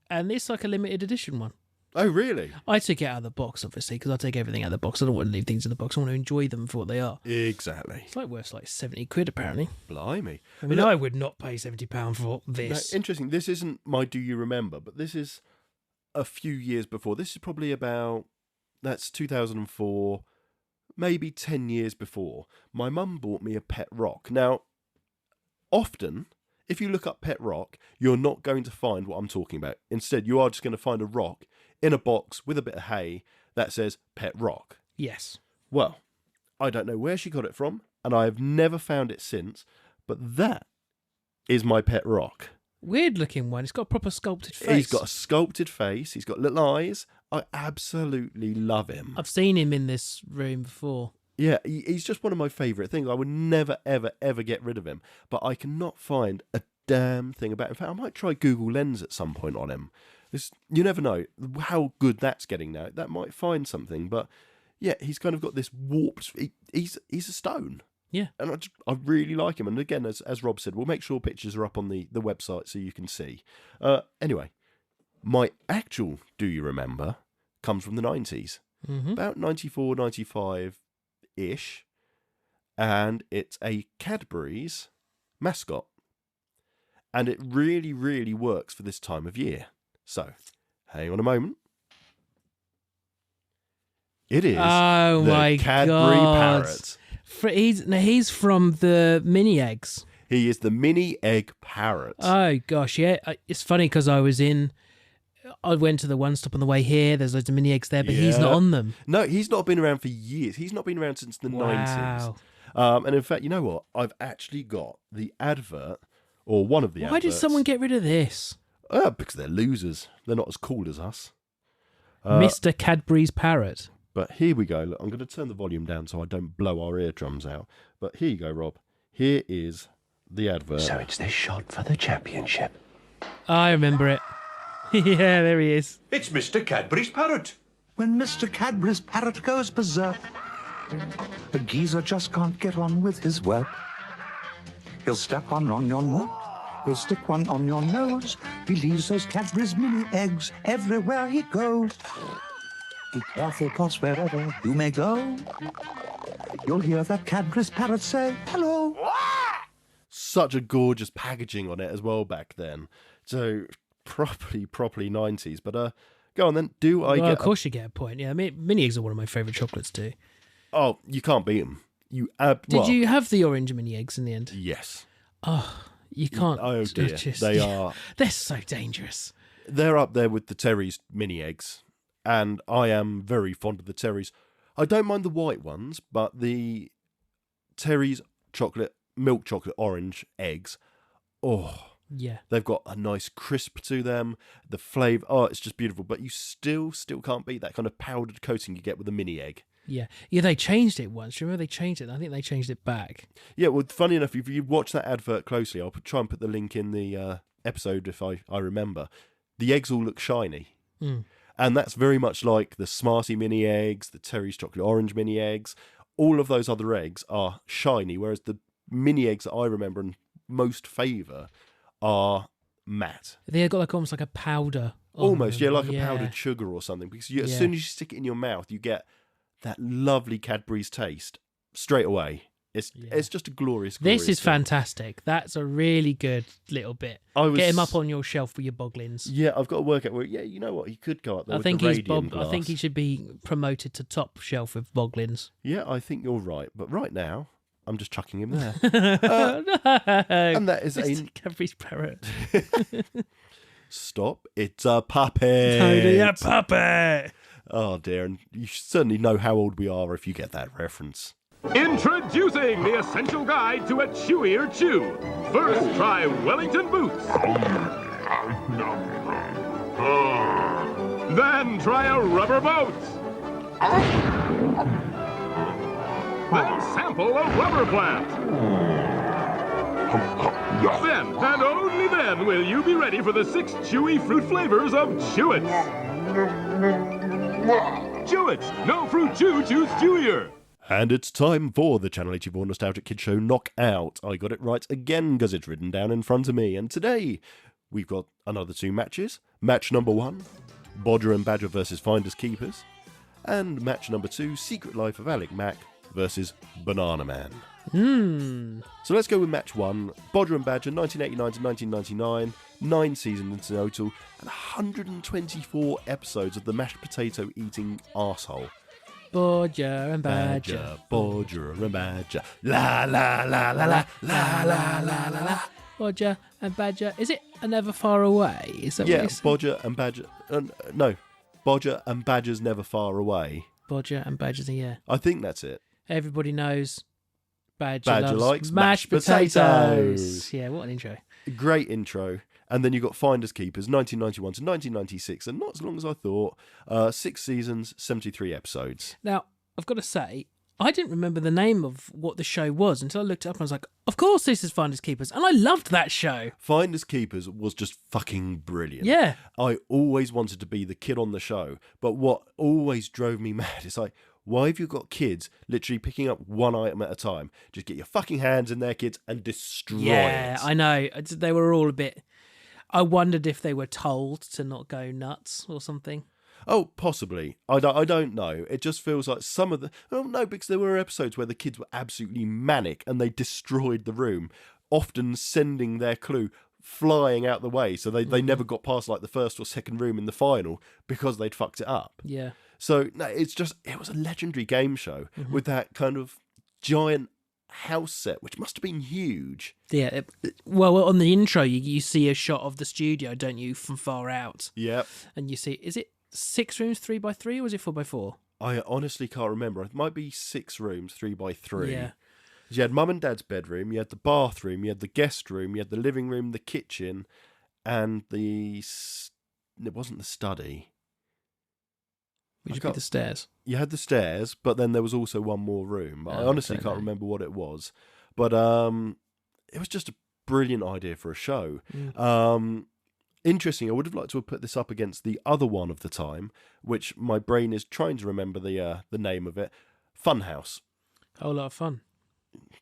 and it's like a limited edition one. Oh, really? I took it out of the box, obviously, because I take everything out of the box. I don't want to leave things in the box. I want to enjoy them for what they are. Exactly. It's worth like 70 quid, apparently. Blimey. I mean, I would not pay £70 for this. No, interesting. This isn't my Do You Remember, but this is a few years before. This is probably that's 2004, maybe 10 years before. My mum bought me a pet rock. Now, often, if you look up pet rock, you're not going to find what I'm talking about. Instead, you are just going to find a rock in a box with a bit of hay that says pet rock. Yes. Well, I don't know where she got it from, and I have never found it since, but that is my pet rock. Weird looking one. It's got a proper sculpted face. He's got a sculpted face. He's got little eyes. I absolutely love him. I've seen him in this room before. Yeah, he's just one of my favourite things. I would never, ever, ever get rid of him, but I cannot find a damn thing about him. In fact, I might try Google Lens at some point on him. You never know how good that's getting now. That might find something, but yeah, he's kind of got this warped. He's a stone. Yeah, and I really like him. And again, as Rob said, we'll make sure pictures are up on the website so you can see. Anyway, my actual Do You Remember comes from the 90s, about 94, 95-ish, and it's a Cadbury's mascot, and it really, really works for this time of year. So, hang on a moment. It is the Cadbury Parrot. He's from the mini eggs. He is the mini egg parrot. Oh gosh, yeah. It's funny because I went to the One Stop on the way here. There's loads of mini eggs there, but he's not on them. No, he's not been around for years. He's not been around since the 90s. And in fact, you know what? I've actually got the advert, or one of the adverts. Why did someone get rid of this? Because they're losers. They're not as cool as us. Mr. Cadbury's Parrot. But here we go. Look, I'm going to turn the volume down so I don't blow our eardrums out. But here you go, Rob. Here is the advert. So it's this shot for the championship. I remember it. Yeah, there he is. It's Mr. Cadbury's Parrot. When Mr. Cadbury's Parrot goes berserk, the geezer just can't get on with his work. He'll step on your nut. He'll stick one on your nose. He leaves those Cadbury's mini eggs everywhere he goes. Be careful, 'cause wherever you may go, you'll hear that Cadbury's Parrot say, hello. Such a gorgeous packaging on it as well back then. So, properly 90s. But go on then. Of course you get a point. Yeah, mini eggs are one of my favourite chocolates too. Oh, you can't beat them. Did you have the orange mini eggs in the end? Yes. Oh, you can't. Oh dear, They're so dangerous. They're up there with the Terry's mini eggs, and I am very fond of the Terry's. I don't mind the white ones, but the Terry's milk chocolate orange eggs, yeah, they've got a nice crisp to them. The flavour, it's just beautiful. But you still can't beat that kind of powdered coating you get with a mini egg. Yeah, they changed it once. Remember they changed it? I think they changed it back. Yeah, well, funny enough, if you watch that advert closely, I'll try and put the link in the episode if I remember. The eggs all look shiny. And that's very much like the Smarty mini eggs, the Terry's chocolate orange mini eggs. All of those other eggs are shiny, whereas the mini eggs that I remember and most favour are matte. They got like almost like a powder. Almost, yeah, like a powdered sugar or something. Because as soon as you stick it in your mouth, you get that lovely Cadbury's taste straight away. It's just a glorious. This is fantastic. That's a really good little bit. Get him up on your shelf with your boglins. Yeah, I've got to work out where. Yeah, you know what? He could go up there. I think he's Bob. I think he should be promoted to top shelf with boglins. Yeah, I think you're right. But right now, I'm just chucking him there. No, and that is a Cadbury's parrot. Stop! It's a puppet. Tony, a puppet. Oh dear, and you certainly know how old we are if you get that reference. Introducing the essential guide to a chewier chew. First, try Wellington Boots. Then try a rubber boat. Then sample a rubber plant. Then, and only then, will you be ready for the 6 chewy fruit flavors of Chewits. Chewits! No fruit chew, choose chewier. And it's time for the Channel 84 Nostalgic Kids Show Knockout. I got it right again because it's written down in front of me. And today, we've got another 2 matches. Match number 1, Bodger and Badger versus Finders Keepers. And match number 2, Secret Life of Alec Mack versus Banana Man. So let's go with match 1. Bodger and Badger, 1989 to 1999. 9 seasons in total. And 124 episodes of the mashed potato eating arsehole. Bodger and Badger. Bodger and Badger. La la la la la la la la la la. Bodger and Badger. Is it a Never Far Away? Is that what Bodger and Badger. No, Bodger and Badger's Never Far Away. Bodger and Badger's, yeah. I think that's it. Everybody knows Badger loves likes mashed potatoes. Yeah, what an intro. Great intro. And then you got Finders Keepers, 1991 to 1996, and not as long as I thought. 6 seasons, 73 episodes. Now, I've got to say, I didn't remember the name of what the show was until I looked it up and I was like, of course this is Finders Keepers. And I loved that show. Finders Keepers was just fucking brilliant. Yeah. I always wanted to be the kid on the show. But what always drove me mad is like, why have you got kids literally picking up one item at a time? Just get your fucking hands in there, kids, and destroy it. Yeah, I know. They were all a bit... I wondered if they were told to not go nuts or something. Oh, possibly. I don't know. It just feels like some of the... Oh, no, because there were episodes where the kids were absolutely manic and they destroyed the room, often sending their clue flying out the way. So they never got past like the first or second room in the final because they'd fucked it up. Yeah. So, no, it was a legendary game show with that kind of giant house set, which must have been huge. Yeah, well, on the intro, you see a shot of the studio, don't you, from far out? Yep. And you see, is it 6 rooms, 3x3, or was it 4x4? I honestly can't remember. It might be 6 rooms, 3x3. Yeah. You had Mum and Dad's bedroom, you had the bathroom, you had the guest room, you had the living room, the kitchen, and it wasn't the study. Which would be the stairs. You had the stairs, but then there was also one more room. I honestly can't remember what it was. But it was just a brilliant idea for a show. Interesting, I would have liked to have put this up against the other one of the time, which my brain is trying to remember the name of it. Funhouse. A whole lot of fun.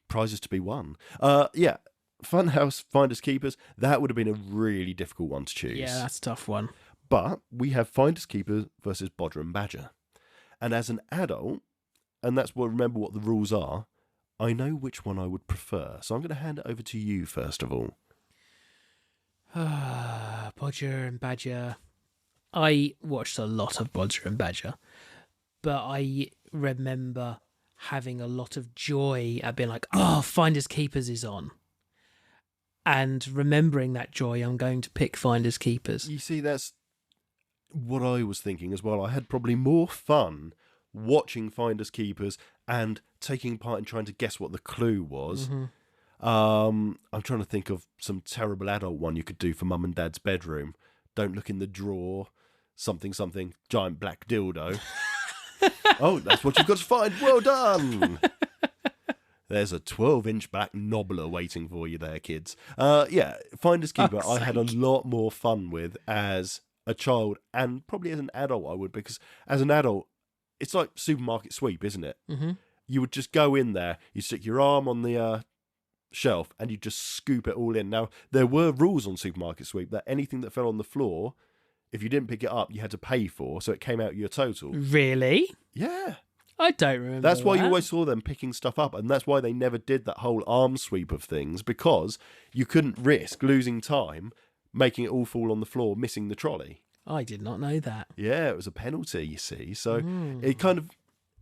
Prizes to be won. Yeah, Funhouse, Finders Keepers, that would have been a really difficult one to choose. Yeah, that's a tough one. But we have Finders Keepers versus Bodger and Badger. And as an adult, and remember what the rules are, I know which one I would prefer. So I'm going to hand it over to you first of all. Bodger and Badger. I watched a lot of Bodger and Badger, but I remember having a lot of joy at being like, oh, Finders Keepers is on. And remembering that joy, I'm going to pick Finders Keepers. You see, that's what I was thinking as well. I had probably more fun watching Finders Keepers and taking part in trying to guess what the clue was. I'm trying to think of some terrible adult one you could do for Mum and Dad's bedroom. Don't look in the drawer. Something, giant black dildo. Oh, that's what you've got to find. Well done. There's a 12-inch black knobbler waiting for you there, kids. Yeah, Finders Keeper I had a lot more fun with as a child, and probably as an adult I would, because as an adult, it's like supermarket sweep, isn't it? You would just go in there, you stick your arm on the shelf and you just scoop it all in. Now, there were rules on Supermarket Sweep that anything that fell on the floor, if you didn't pick it up, you had to pay for, so it came out your total. Really? Yeah. I don't remember. That's why you always saw them picking stuff up, and that's why they never did that whole arm sweep of things, because you couldn't risk losing time, making it all fall on the floor, missing the trolley. I did not know that. Yeah, it was a penalty, you see. So it kind of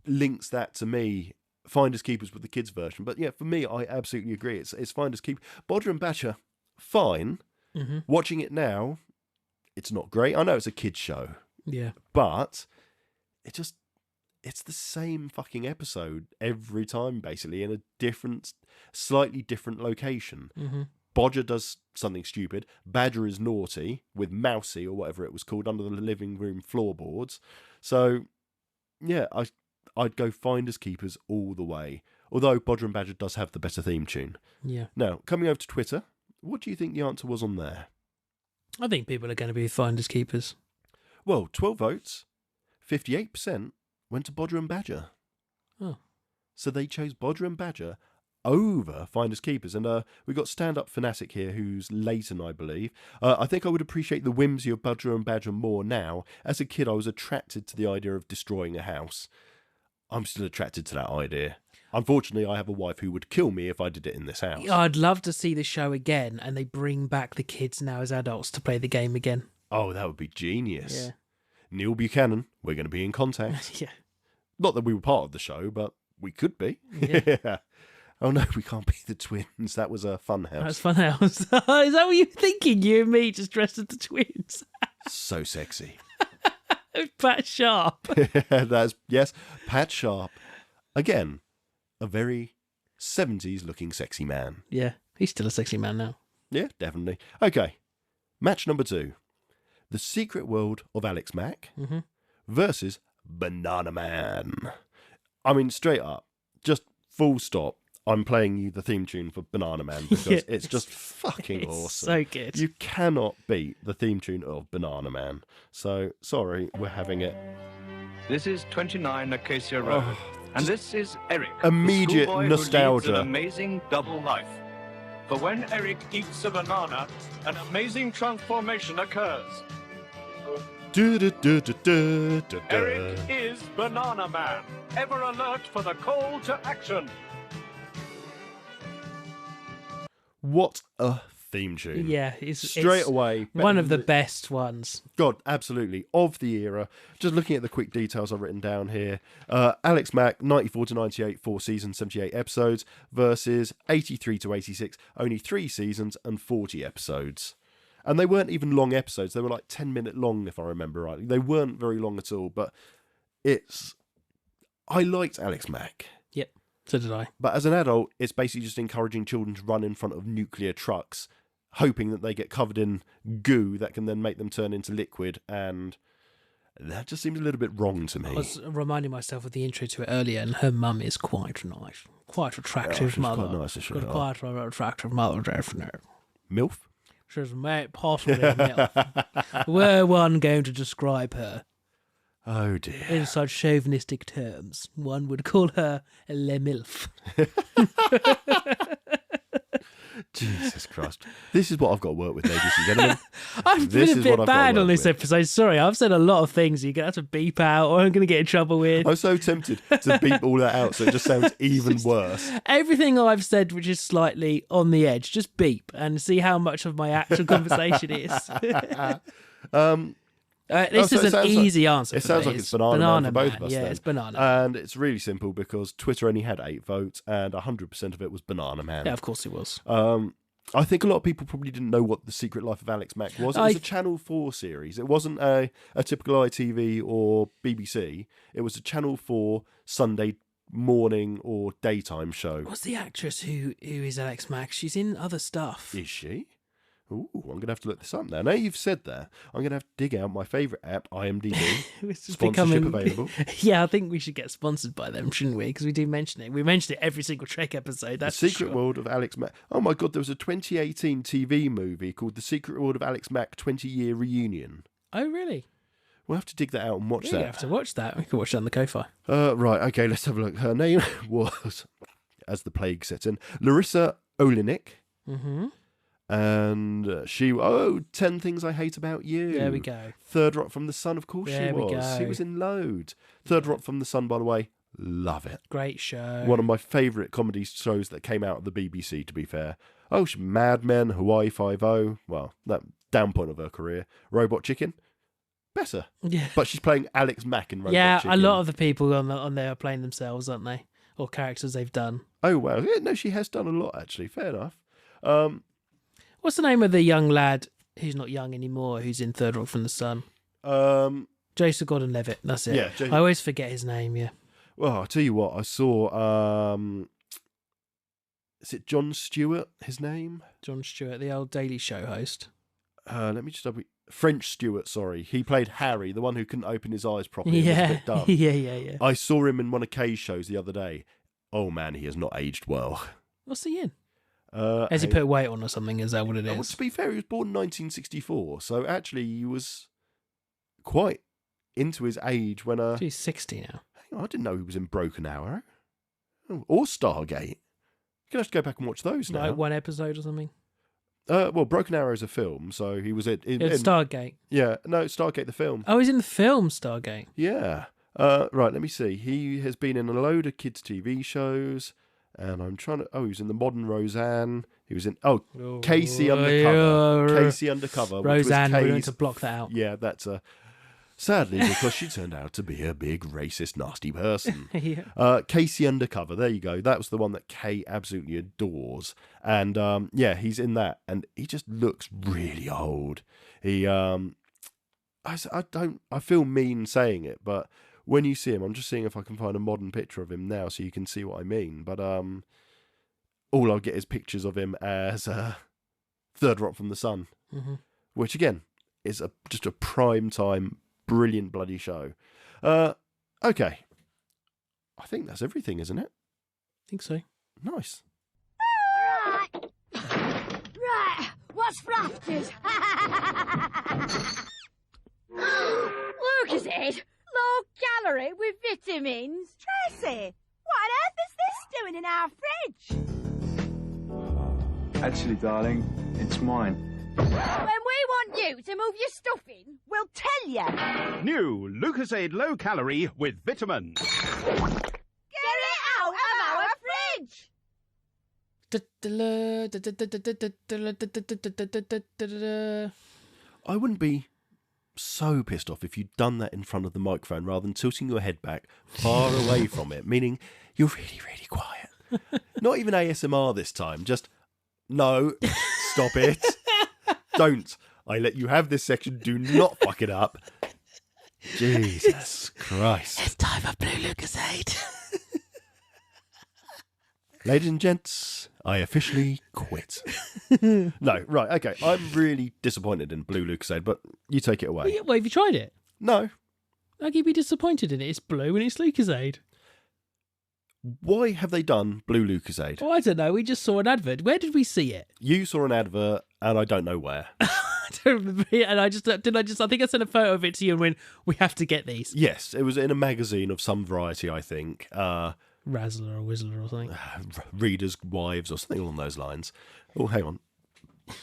links that to me, Finders Keepers with the kids version. But yeah, for me, I absolutely agree. It's Finders Keepers. Bodger and Badger, fine. Mm-hmm. Watching it now, it's not great. I know it's a kids show. Yeah. But it's the same fucking episode every time, basically, in a slightly different location. Mm-hmm. Bodger does something stupid. Badger is naughty with Mousy, or whatever it was called, under the living room floorboards. So, yeah, I'd go Finders Keepers all the way. Although Bodger and Badger does have the better theme tune. Yeah. Now, coming over to Twitter, what do you think the answer was on there? I think people are going to be Finders Keepers. Well, 12 votes, 58% went to Bodger and Badger. Oh. So they chose Bodger and Badger over Finders Keepers. And we've got Stand Up Fanatic here, who's Leighton, I believe. I think I would appreciate the whimsy of Bodger and Badger more now. As a kid, I was attracted to the idea of destroying a house. I'm still attracted to that idea. Unfortunately, I have a wife who would kill me if I did it in this house. I'd love to see the show again, and they bring back the kids now as adults to play the game again. Oh, that would be genius. Yeah. Neil Buchanan, we're going to be in contact. Yeah. Not that we were part of the show, but we could be. Yeah. Oh no, we can't be the twins. That was a fun house. That's fun house. Is that what you're thinking? You and me just dressed as the twins. So sexy. Pat Sharp. Yes, Pat Sharp. Again, a very 70s looking sexy man. Yeah, he's still a sexy man now. Yeah, definitely. Okay, match number 2. The Secret World of Alex Mack versus Banana Man. I mean, straight up, just full stop. I'm playing you the theme tune for Banana Man because it's just fucking awesome. So good. You cannot beat the theme tune of Banana Man. So, sorry, we're having it. This is 29 Acacia Road, and this is Eric, immediate the schoolboy nostalgia. Who leads an amazing double life. For when Eric eats a banana, an amazing transformation occurs. Eric is Banana Man, ever alert for the call to action. What a theme tune. Yeah, straight away. One of the best ones. God, absolutely. Of the era. Just looking at the quick details I've written down here. Alex Mack, 94 to 98, 4 seasons, 78 episodes, versus 83 to 86, only 3 seasons and 40 episodes. And they weren't even long episodes. They were like 10-minute long, if I remember rightly. They weren't very long at all, but I liked Alex Mack. Yep. So did I. But as an adult, it's basically just encouraging children to run in front of nuclear trucks, hoping that they get covered in goo that can then make them turn into liquid, and that just seems a little bit wrong to me. I was reminding myself of the intro to it earlier, and her mum is quite nice. Quite attractive mother. Quite nice, isn't she? Quite attractive mother, definitely. MILF? She's possibly a MILF. Were one going to describe her Oh dear. in such chauvinistic terms, one would call her Le MILF. Jesus Christ. This is what I've got to work with, ladies and gentlemen. I've been a bit bad on this episode. Sorry, I've said a lot of things you're going to have to beep out or I'm going to get in trouble with. I'm so tempted to beep all that out so it just sounds even worse. Everything I've said which is slightly on the edge, just beep and see how much of my actual conversation is. This is an easy answer. It sounds like it's Banana Man for both of us. Yeah, then. it's Banana. And it's really simple because Twitter only had 8 votes and 100% of it was Banana Man. Yeah, of course it was. I think a lot of people probably didn't know what The Secret Life of Alex Mack was. It was a Channel 4 series. It wasn't a typical ITV or BBC. It was a Channel 4 Sunday morning or daytime show. What's the actress who is Alex Mack? She's in other stuff. Is she? Ooh, I'm going to have to look this up now. Now you've said that, I'm going to have to dig out my favourite app, IMDb. Sponsorship available. Yeah, I think we should get sponsored by them, shouldn't we? Because we do mention it. We mention it every single Trek episode. That's The Secret World of Alex Mack. Oh my God, there was a 2018 TV movie called The Secret World of Alex Mack 20-year reunion. Oh, really? We'll have to dig that out and watch that. You have to watch that. We can watch that on the Ko-Fi. Right, okay, let's have a look. Her name was, as the plague set in, Larissa Olinik. Mm-hmm. And 10 Things I Hate About You. There we go. Third Rock from the Sun, of course There she was. we go. She was in loads. Third Rock from the Sun, by the way, love it. Great show. One of my favourite comedy shows that came out of the BBC, to be fair. Oh, Mad Men, Hawaii Five-0. Well, that down point of her career. Robot Chicken. Better. Yeah. But she's playing Alex Mack in Robot Chicken. A lot of the people on there are playing themselves, aren't they? Or characters they've done. Oh, well. Yeah, no, she has done a lot, actually. Fair enough. What's the name of the young lad who's not young anymore, who's in Third Rock from the Sun? Jason Gordon-Levitt, that's it. Yeah, I always forget his name, yeah. Well, I'll tell you what, I saw, is it Jon Stewart, his name? Jon Stewart, the old Daily Show host. Let me just French Stewart, sorry. He played Harry, the one who couldn't open his eyes properly. And was a bit dumb. Yeah. I saw him in one of Kay's shows the other day. Oh man, he has not aged well. What's he in? Has he put weight on or something? Is that what it is? Well, to be fair, he was born in 1964, so actually he was quite into his age when... He's 60 now. Hang on, I didn't know he was in Broken Arrow. Or Stargate. You're going to have to go back and watch those now. Like one episode or something? Well, Broken Arrow is a film, so he was in Stargate. Yeah, no, Stargate the film. Oh, he's in the film Stargate. Yeah. Right, let me see. He has been in a load of kids' TV shows, and I'm trying to... Oh, he was in The Modern Roseanne. He was in... Casey Undercover. Casey Undercover. Roseanne, we're going to block that out. Yeah, that's a... Sadly, because she turned out to be a big, racist, nasty person. Yeah. Casey Undercover, there you go. That was the one that Kay absolutely adores. And, he's in that. And he just looks really old. He, I feel mean saying it, but when you see him, I'm just seeing if I can find a modern picture of him now so you can see what I mean. But all I'll get is pictures of him as Third Rock from the Sun, which, again, is just a prime time brilliant bloody show. Okay. I think that's everything, isn't it? I think so. Nice. Right. What's for afters? Lucozade? Low calorie with vitamins? Tracy, what on earth is this doing in our fridge? Actually, darling, it's mine. When we want you to move your stuff in, we'll tell you. New Lucozade Low Calorie with vitamins. Get it out of our fridge! I wouldn't be so pissed off if you'd done that in front of the microphone rather than tilting your head back far away from it, meaning you're really, really quiet. Not even ASMR this time, just, no, stop it. Don't. I let you have this section. Do not fuck it up. Jesus Christ. It's time for Blue Lucozade. Ladies and gents, I officially quit. No, right, okay. I'm really disappointed in Blue Lucozade, but you take it away. Well, have you tried it? No. How can you be disappointed in it? It's blue and it's Lucozade. Why have they done Blue Lucozade? Oh, I don't know. We just saw an advert. Where did we see it? You saw an advert, and I don't know where. I don't remember it, and I think I sent a photo of it to you and went, we have to get these. Yes, it was in a magazine of some variety, I think. Razzler or Whizzler or something. Readers' Wives or something along those lines. Oh, hang on.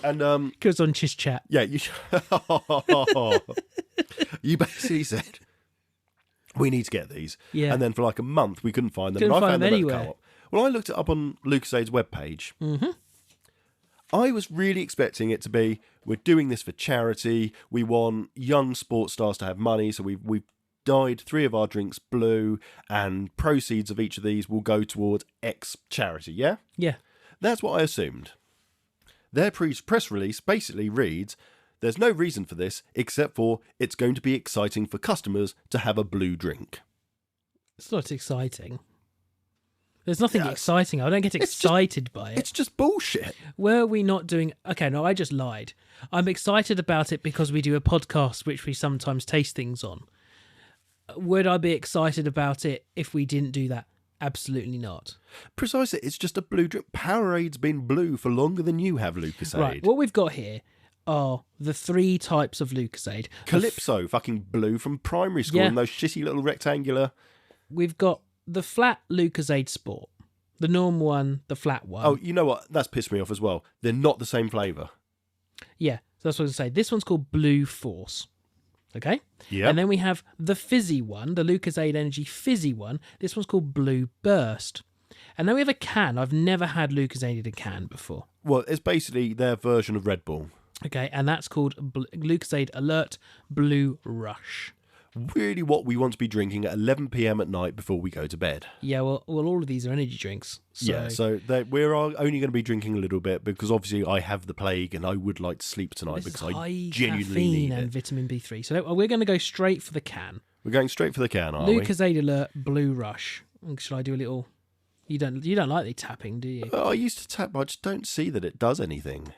And goes on Chiss Chat. Yeah, you basically said, we need to get these. Yeah. And then for like a month, we couldn't find them. Couldn't and I find found them them anywhere. at Co-op. Well, I looked it up on Lucozade's webpage. Mm-hmm. I was really expecting it to be, we're doing this for charity. We want young sports stars to have money. So we've dyed 3 of our drinks blue, and proceeds of each of these will go towards X charity, yeah? Yeah. That's what I assumed. Their press release basically reads, there's no reason for this except for it's going to be exciting for customers to have a blue drink. It's not exciting. There's nothing exciting. I don't get excited by it. It's just bullshit. Were we not doing... Okay, no, I just lied. I'm excited about it because we do a podcast which we sometimes taste things on. Would I be excited about it if we didn't do that? Absolutely not. Precisely. It's just a blue drink. Powerade's been blue for longer than you have, Lucozade. Right, what we've got here are the 3 types of Lucozade. Calypso, fucking blue from primary school, Yeah. and those shitty little rectangular... We've got the flat Lucozade Sport. The normal one, the flat one. Oh, you know what? That's pissed me off as well. They're not the same flavour. Yeah, so that's what I was going to say. This one's called Blue Force. Okay? Yeah. And then we have the fizzy one, the Lucozade Energy fizzy one. This one's called Blue Burst. And then we have a can. I've never had Lucozade in a can before. Well, it's basically their version of Red Bull. Okay, and that's called Lucozade Alert Blue Rush. Really what we want to be drinking at 11 p.m. at night before we go to bed. Yeah, well, all of these are energy drinks. So. Yeah, so we're only going to be drinking a little bit because obviously I have the plague and I would like to sleep tonight because I genuinely need and it. vitamin B3. So we're going to go straight for the can. We're going straight for the can, are we? Lucozade Alert Blue Rush. Shall I do a little... You don't like the tapping, do you? I used to tap, but I just don't see that it does anything.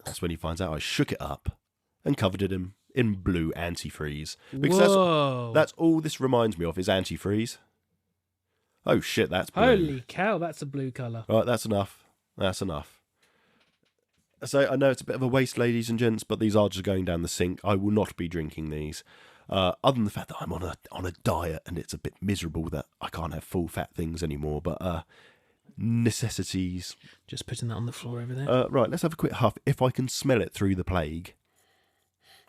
That's when he finds out I shook it up and covered it in blue antifreeze. Because that's all this reminds me of is antifreeze. Oh shit, that's blue. Holy cow, that's a blue colour. Right, that's enough. That's enough. So I know it's a bit of a waste, ladies and gents, but these are just going down the sink. I will not be drinking these. Other than the fact that I'm on a diet and it's a bit miserable that I can't have full fat things anymore, but necessities. Just putting that on the floor over there. Right, let's have a quick huff. If I can smell it through the plague.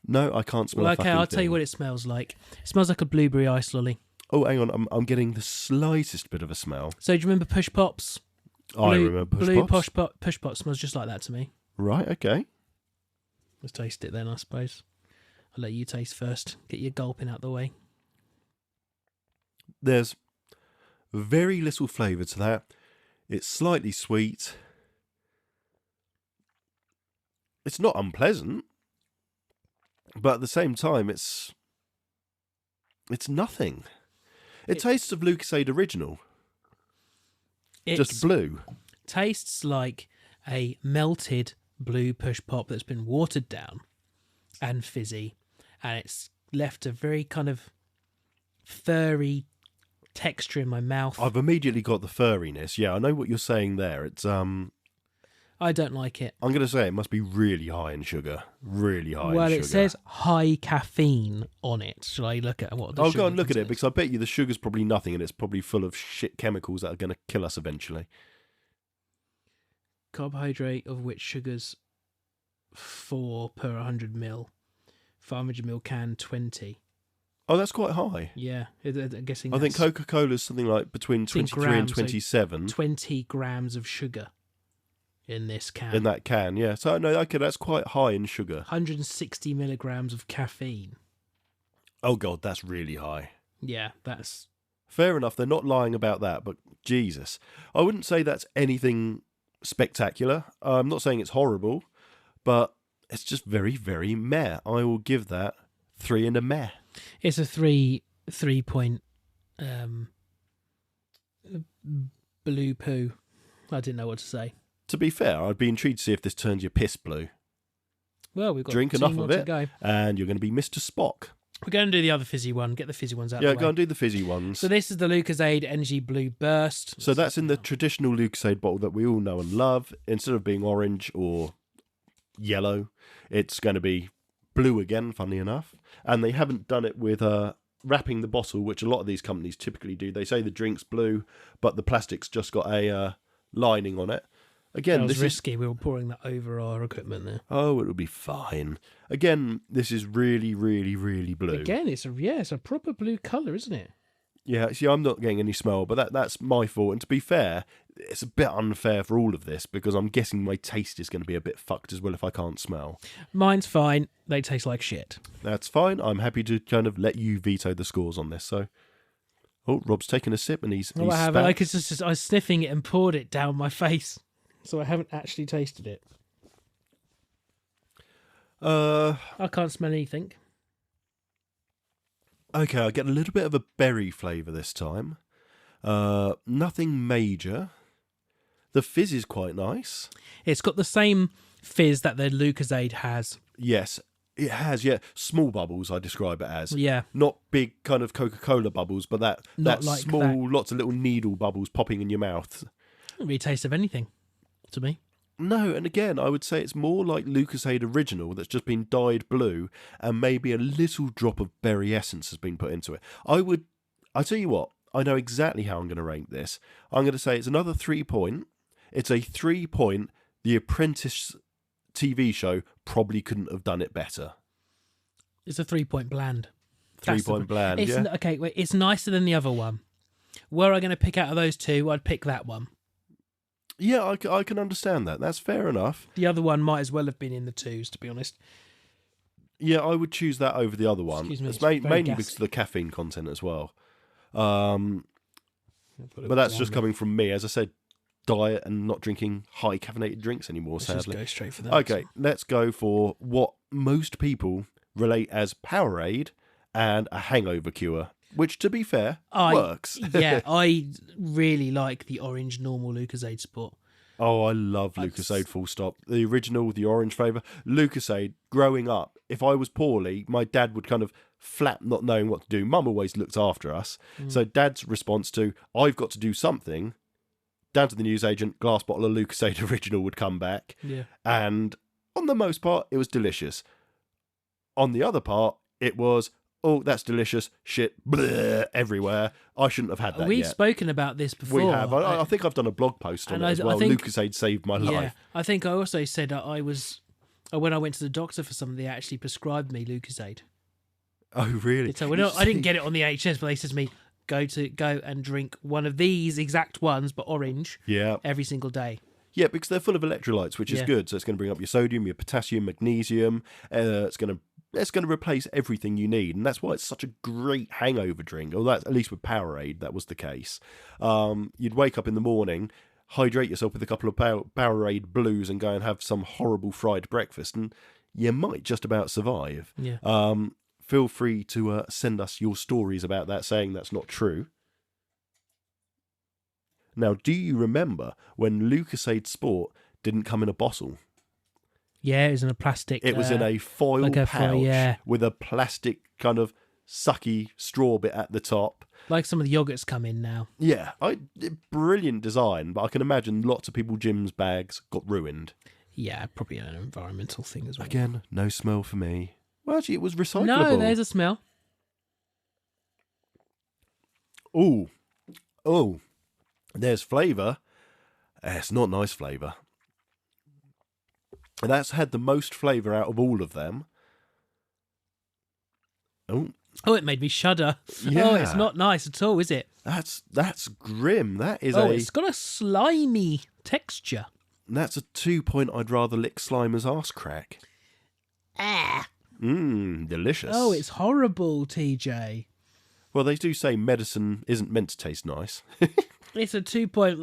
No, I can't smell. Well, okay, I'll tell you what it smells like. It smells like a blueberry ice lolly. Oh, hang on, I'm getting the slightest bit of a smell. So do you remember Push Pops? I remember Push Pops. Push Pops smells just like that to me. Right, okay. Let's taste it then, I suppose. I'll let you taste first. Get your gulping out the way. There's very little flavour to that. It's slightly sweet. It's not unpleasant. But at the same time, it's nothing. It tastes of Lucozade Original. Just blue. Tastes like a melted blue Push Pop that's been watered down and fizzy. And it's left a very kind of furry texture in my mouth. I've immediately got the furriness. Yeah, I know what you're saying there. It's I don't like it. I'm going to say it must be really high in sugar. Really high in sugar. Well, it says high caffeine on it. Shall I look at what the sugar go and look at it contains? because I bet you the sugar's probably nothing and it's probably full of shit chemicals that are going to kill us eventually. Carbohydrate of which sugar's 4 per 100 ml. 500 ml can 20. Oh, that's quite high. Yeah, I'm guessing. I think Coca-Cola's something like between 23 and 27. 20 grams of sugar in this can. In that can, yeah. So, no, okay, that's quite high in sugar. 160 milligrams of caffeine. Oh, God, that's really high. Yeah, that's... Fair enough, they're not lying about that, but Jesus. I wouldn't say that's anything spectacular. I'm not saying it's horrible, but it's just very, very meh. I will give that 3 and a meh. It's a 3 point blue poo. I didn't know what to say. To be fair, I'd be intrigued to see if this turns your piss blue. Well, we've got Drink 2 enough more of to it, go. and you're going to be Mr. Spock. We're going to do the other fizzy one. Get the fizzy ones out of the way. Yeah, go and do the fizzy ones. So this is the Lucozade Energy Blue Burst. So that's in the traditional Lucozade bottle that we all know and love. Instead of being orange or yellow, it's going to be blue again, funnily enough. And they haven't done it with wrapping the bottle, which a lot of these companies typically do. They say the drink's blue, but the plastic's just got a lining on it. Again, that was this risky. We were pouring that over our equipment there. Oh, it'll be fine. Again, this is really, really, really blue. Again, it's a proper blue colour, isn't it? Yeah, see, I'm not getting any smell, but that's my fault. And to be fair, it's a bit unfair for all of this because I'm guessing my taste is going to be a bit fucked as well if I can't smell. Mine's fine. They taste like shit. That's fine. I'm happy to kind of let you veto the scores on this. So, oh, Rob's taking a sip and he's I haven't. spat. I was sniffing it and poured it down my face, so I haven't actually tasted it. I can't smell anything. Okay, I get a little bit of a berry flavour this time. Nothing major. The fizz is quite nice. It's got the same fizz that the Lucozade has. Yes, it has, yeah. Small bubbles, I describe it as. Yeah. Not big kind of Coca-Cola bubbles, but that like small, that. lots of little needle bubbles popping in your mouth. Doesn't really taste of anything to me. No, and again, I would say it's more like Lucozade Original that's just been dyed blue and maybe a little drop of berry essence has been put into it. I tell you what, I know exactly how I'm going to rank this. I'm going to say it's another 3 point. It's a 3 point. The Apprentice TV show probably couldn't have done it better. It's a 3 point bland. 3 point bland, yeah. Okay, wait, it's nicer than the other one. Were I going to pick out of those two, I'd pick that one. Yeah, I can understand that. That's fair enough. The other one might as well have been in the twos, to be honest. Yeah, I would choose that over the other one. Excuse me, It's it's very mainly gassy. because of the caffeine content as well. But that's just coming from me. As I said, diet and not drinking high caffeinated drinks anymore, Let's sadly. just go straight for that. Okay, let's go for what most people relate as Powerade and a hangover cure, which, to be fair, works. Yeah, I really like the orange normal Lucozade Sport. Oh, I love Lucozade, full stop. The original, the orange flavour. Lucozade, growing up, if I was poorly, my dad would kind of flap not knowing what to do. Mum always looked after us. So Dad's response to, I've got to do something, down to the newsagent, glass bottle of Lucozade original would come back. Yeah. And on the most part, it was delicious. On the other part, it was, oh, that's delicious, shit, bleh, everywhere. I shouldn't have had that We've yet. spoken about this before. We have. I think I've done a blog post on it as well. Lucozade saved my life. I think I also said that when I went to the doctor for something, they actually prescribed me Lucozade. Oh, really? So I didn't get it on the HS, but they said to me, go and drink one of these exact ones, but orange, every single day. Yeah, because they're full of electrolytes, which is good. So it's going to bring up your sodium, your potassium, magnesium. It's going to replace everything you need, and that's why it's such a great hangover drink. Or that's at least with Powerade, that was the case. You'd wake up in the morning, hydrate yourself with a couple of Powerade Blues, and go and have some horrible fried breakfast, and you might just about survive. Yeah. Feel free to send us your stories about that, saying that's not true. Now, do you remember when Lucozade Sport didn't come in a bottle? Yeah, it was in a plastic. It was in a foil pouch with a plastic kind of sucky straw bit at the top. Like some of the yogurts come in now. Yeah, brilliant design, but I can imagine lots of people Jim's bags got ruined. Yeah, probably an environmental thing as well. Again, no smell for me. Well, actually, it was recyclable. No, there's a smell. Oh, there's flavour. It's not nice flavour. And that's had the most flavour out of all of them. Oh, it made me shudder. Yeah. Oh, it's not nice at all, is it? That's grim. That is it's got a slimy texture. That's a 2 point. I'd rather lick Slimer's arse crack. Delicious. Oh, it's horrible, TJ. Well, they do say medicine isn't meant to taste nice. It's a 2 point.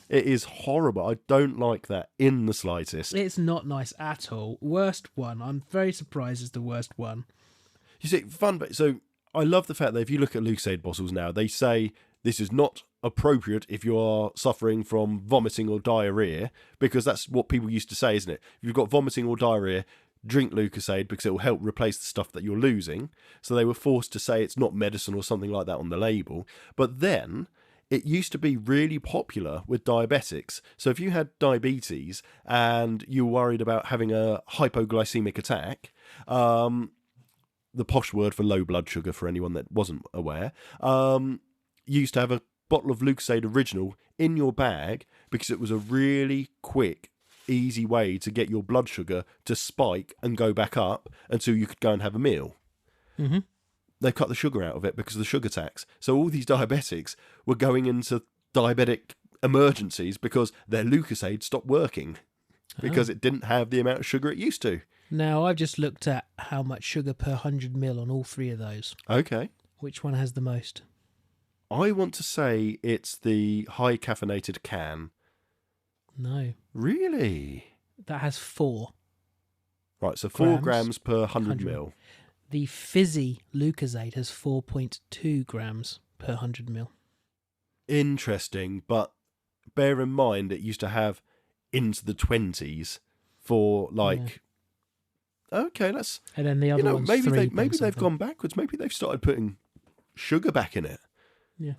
It is horrible. I don't like that in the slightest. It's not nice at all. Worst one. I'm very surprised it's the worst one. You see, so I love the fact that if you look at Lucozade bottles now, they say this is not appropriate if you are suffering from vomiting or diarrhea, because that's what people used to say, isn't it? If you've got vomiting or diarrhea, drink Lucozade because it will help replace the stuff that you're losing. So they were forced to say it's not medicine or something like that on the label. But then it used to be really popular with diabetics. So if you had diabetes and you were worried about having a hypoglycemic attack, the posh word for low blood sugar for anyone that wasn't aware, you used to have a bottle of Lucozade Original in your bag because it was a really quick, easy way to get your blood sugar to spike and go back up until you could go and have a meal. Mm-hmm. They cut the sugar out of it because of the sugar tax. So all these diabetics were going into diabetic emergencies because their Lucozade stopped working because it didn't have the amount of sugar it used to. Now, I've just looked at how much sugar per 100 ml on all three of those. Okay. Which one has the most? I want to say it's the high caffeinated can. No. Really? That has 4. Right, so 4 grams per 100 ml. The fizzy Lucozade has 4.2 grams per 100 ml. Interesting, but bear in mind it used to have into the 20s for like... Yeah. Okay, that's... And then the other one's maybe they've gone backwards. Maybe they've started putting sugar back in it. Yeah.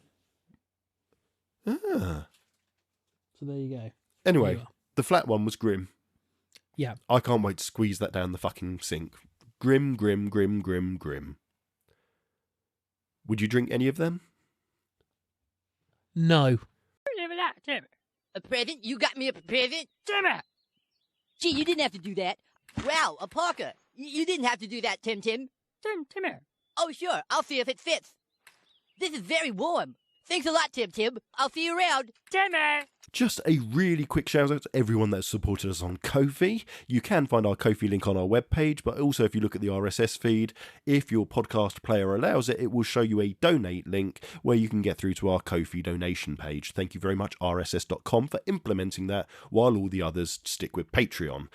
Ah. So there you go. Anyway, the flat one was grim. Yeah. I can't wait to squeeze that down the fucking sink. Grim, grim, grim, grim, grim. Would you drink any of them? No. A present? You got me a present? Timmy! Gee, you didn't have to do that. Wow, a parka. You didn't have to do that, Tim. Timmy. Oh, sure. I'll see if it fits. This is very warm. Thanks a lot, Tim. I'll see you around. Timmy! Just a really quick shout out to everyone that's supported us on Ko-fi. You can find our Ko-fi link on our webpage, but also if you look at the RSS feed, if your podcast player allows it, it will show you a donate link where you can get through to our Ko-fi donation page. Thank you very much, rss.com, for implementing that, while all the others stick with Patreon.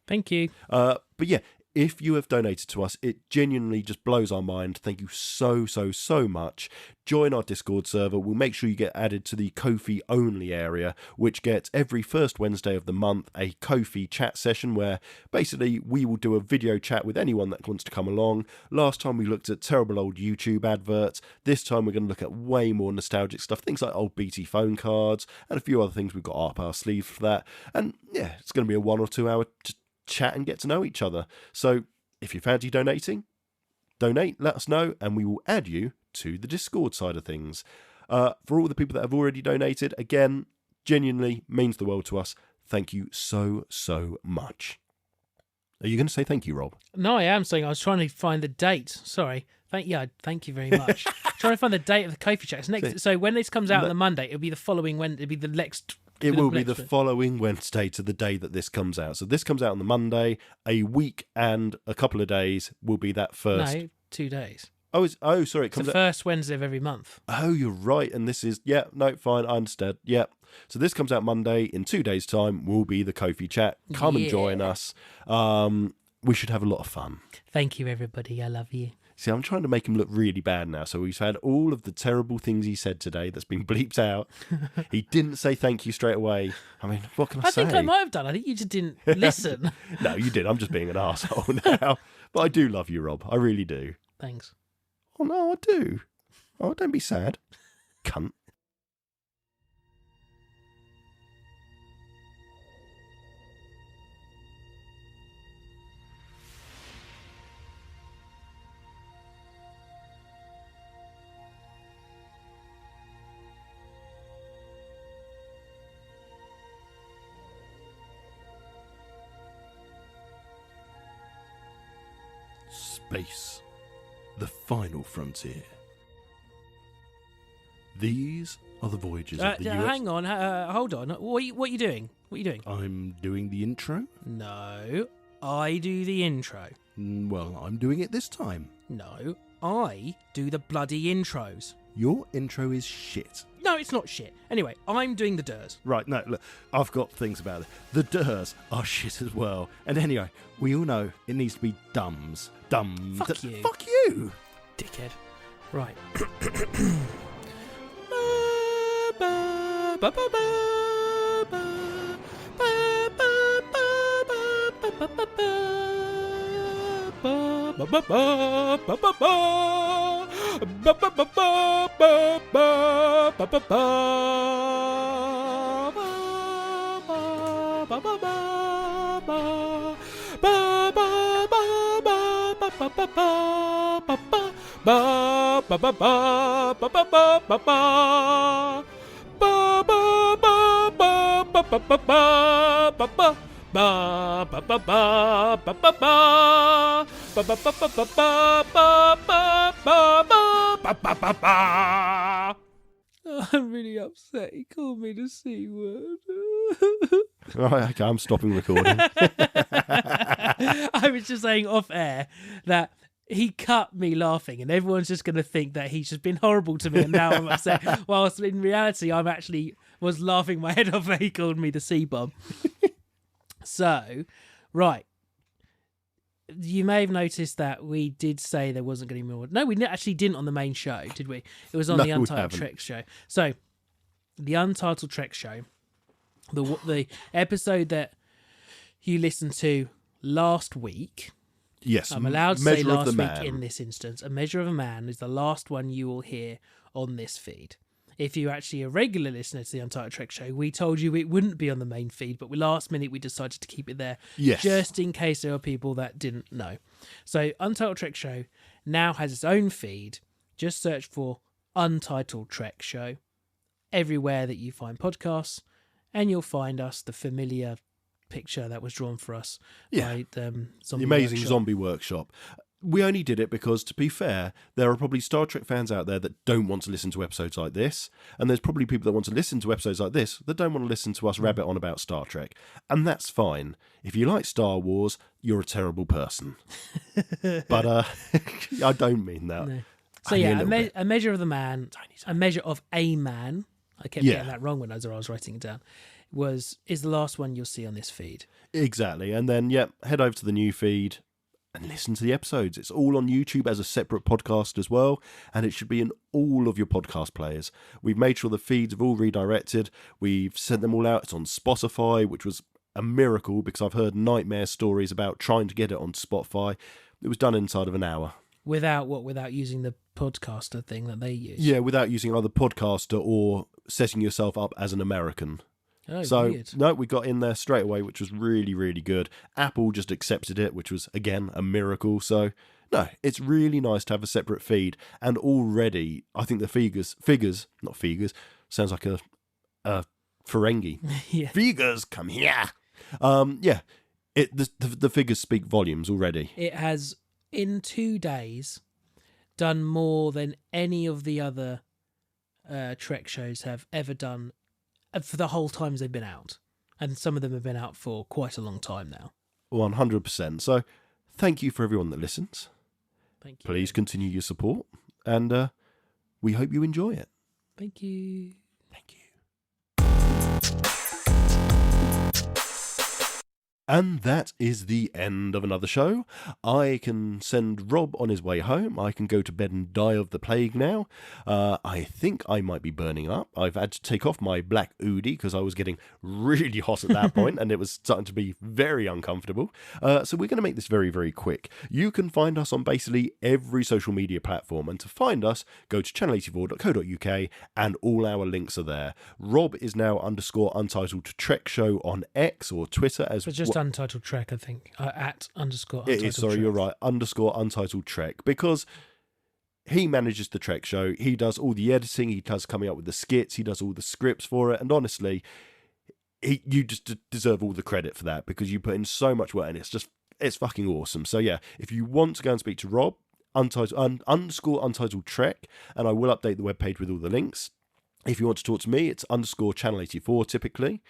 Thank you. But yeah, if you have donated to us, it genuinely just blows our mind. Thank you so much. Join our Discord server. We'll make sure you get added to the Ko-fi only area, which gets every first Wednesday of the month a Ko-fi chat session where basically we will do a video chat with anyone that wants to come along. Last time we looked at terrible old YouTube adverts. This time we're going to look at way more nostalgic stuff, things like old BT phone cards and a few other things we've got up our sleeve for that. And yeah, it's going to be a 1 or 2 hour chat and get to know each other. So if you fancy donating, donate, let us know, and we will add you to the Discord side of things. For all the people that have already donated, again, genuinely means the world to us. Thank you so much. Are you going to say thank you, Rob? No, I am saying I was trying to find the date. Sorry. Thank you very much. Trying to find the date of the Ko-fi chat. So when this comes out on the Monday, it'll be the following Wednesday. It'll be the next. It will be the following Wednesday to the day that this comes out. So this comes out on the Monday. A week and a couple of days will be that first. No, 2 days. Sorry. It comes the first Wednesday of every month. Oh, you're right. And this is, fine. I understand. Yeah. So this comes out Monday. In 2 days' time will be the Ko-fi chat. Come and join us. We should have a lot of fun. Thank you, everybody. I love you. See, I'm trying to make him look really bad now. So we've had all of the terrible things he said today that's been bleeped out. He didn't say thank you straight away. I mean, what can I say? I think I might have done. I think you just didn't listen. No, you did. I'm just being an arsehole now. But I do love you, Rob. I really do. Thanks. Oh, no, I do. Oh, don't be sad. Cunt. Space, the final frontier. These are the voyages of the US. Hang on, hold on. What are you doing? What are you doing? I'm doing the intro? No, I do the intro. Well, I'm doing it this time. No, I do the bloody intros. Your intro is shit. No, it's not shit. Anyway, I'm doing the Durs. Right, no, look, I've got things about it. The Durs are shit as well. And anyway, we all know it needs to be Dums. Fuck you. Fuck you! Dickhead. Right. I'm really upset. He called me the C word. Right, okay, I'm stopping recording. I was just saying off air that he cut me laughing, and everyone's just going to think that he's just been horrible to me, and now I'm upset. Whilst in reality, I'm actually was laughing my head off when he called me the C-bomb. So, right. You may have noticed that we did say there wasn't going to be more. No, we actually didn't on the main show, did we? It was on the Untitled Trek show. So, the Untitled Trek show, the episode that you listened to last week. Yes, I'm allowed to say last week in this instance. A Measure of a Man is the last one you will hear on this feed. If you're actually a regular listener to the Untitled Trek show, we told you it wouldn't be on the main feed, but last minute we decided to keep it there, just in case there are people that didn't know. So Untitled Trek show now has its own feed. Just search for Untitled Trek show everywhere that you find podcasts, and you'll find us, the familiar picture that was drawn for us by the Amazing Zombie Workshop. We only did it because, to be fair, there are probably Star Trek fans out there that don't want to listen to episodes like this, and there's probably people that want to listen to episodes like this that don't want to listen to us rabbit on about Star Trek, and that's fine. If you like Star Wars, you're a terrible person. But I don't mean that. No. So yeah, a measure of the man, a measure of a man. I kept getting that wrong when I was writing it down. Is the last one you'll see on this feed. Exactly, and then head over to the new feed and listen to the episodes. It's all on YouTube as a separate podcast as well, and it should be in all of your podcast players. We've made sure the feeds have all redirected. We've sent them all out. It's on Spotify, which was a miracle because I've heard nightmare stories about trying to get it on Spotify. It was done inside of an hour. Without using the podcaster thing that they use? Yeah, without using either podcaster or setting yourself up as an American. Oh, so, weird. No, we got in there straight away, which was really, really good. Apple just accepted it, which was, again, a miracle. So, no, it's really nice to have a separate feed. And already, I think the figures, sounds like a Ferengi. Yeah. Figures, come here. The figures speak volumes already. It has, in 2 days, done more than any of the other Trek shows have ever done for the whole times they've been out. And some of them have been out for quite a long time now. 100%. So, thank you for everyone that listens. Thank you. Please continue your support, and we hope you enjoy it. Thank you. Thank you. And that is the end of another show. I can send Rob on his way home. I can go to bed and die of the plague now. I think I might be burning up. I've had to take off my black hoodie because I was getting really hot at that point and it was starting to be very uncomfortable. So we're going to make this very, very quick. You can find us on basically every social media platform. And to find us, go to channel84.co.uk and all our links are there. Rob is now _Untitled Trek Show on X or Twitter as well. Untitled Trek, I think. @ _Untitled Trek. It is, sorry, you're right. _Untitled Trek. Because he manages the Trek show. He does all the editing. He does coming up with the skits. He does all the scripts for it. And honestly, you just deserve all the credit for that because you put in so much work and it's fucking awesome. So yeah, if you want to go and speak to Rob, _Untitled Trek, and I will update the webpage with all the links. If you want to talk to me, it's _channel84 typically.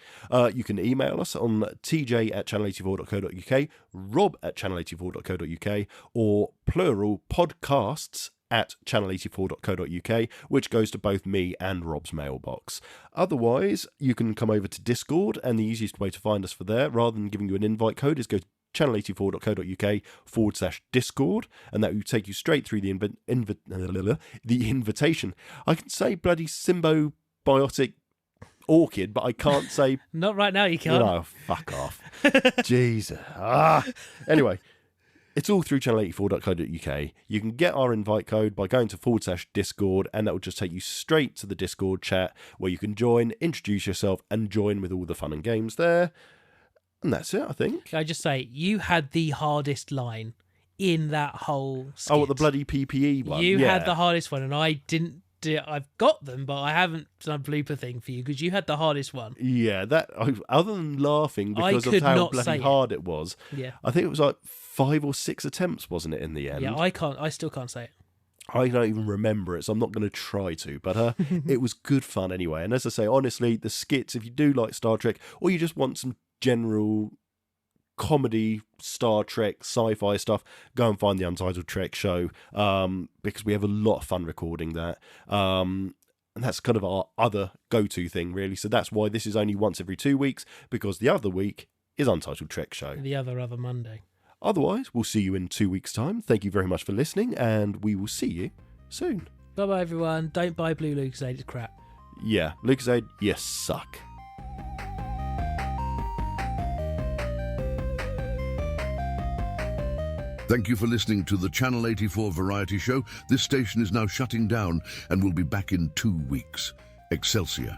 You can email us on tj@channel84.co.uk, rob@channel84.co.uk, or plural podcasts @channel84.co.uk, which goes to both me and Rob's mailbox. Otherwise, you can come over to Discord, and the easiest way to find us for there, rather than giving you an invite code, is go to channel84.co.uk/Discord, and that will take you straight through the invitation. I can say bloody symbiotic orchid, but I can't say... Not right now, you can't. No, fuck off. Jesus. Anyway, it's all through channel84.co.uk. You can get our invite code by going to /Discord, and that will just take you straight to the Discord chat, where you can join, introduce yourself, and join with all the fun and games there. And that's it, I think. Can I just say, you had the hardest line in that whole skit. Oh, what, the bloody PPE one? You had the hardest one, and I didn't do it. I've got them, but I haven't done a blooper thing for you, because you had the hardest one. Yeah, other than laughing because of how bloody hard it was, I think it was like 5 or 6 attempts, wasn't it, in the end? Yeah, I still can't say it. I don't even remember it, so I'm not going to try to, but it was good fun anyway. And as I say, honestly, the skits, if you do like Star Trek, or you just want some general comedy, Star Trek, sci-fi stuff, go and find the Untitled Trek show, because we have a lot of fun recording that. And that's kind of our other go-to thing, really. So that's why this is only once every 2 weeks, because the other week is Untitled Trek show. The other Monday. Otherwise, we'll see you in 2 weeks' time. Thank you very much for listening, and we will see you soon. Bye-bye, everyone. Don't buy blue Lucozade, it's crap. Yeah, Lucozade, you suck. Thank you for listening to the Channel 84 Variety Show. This station is now shutting down and will be back in 2 weeks. Excelsior.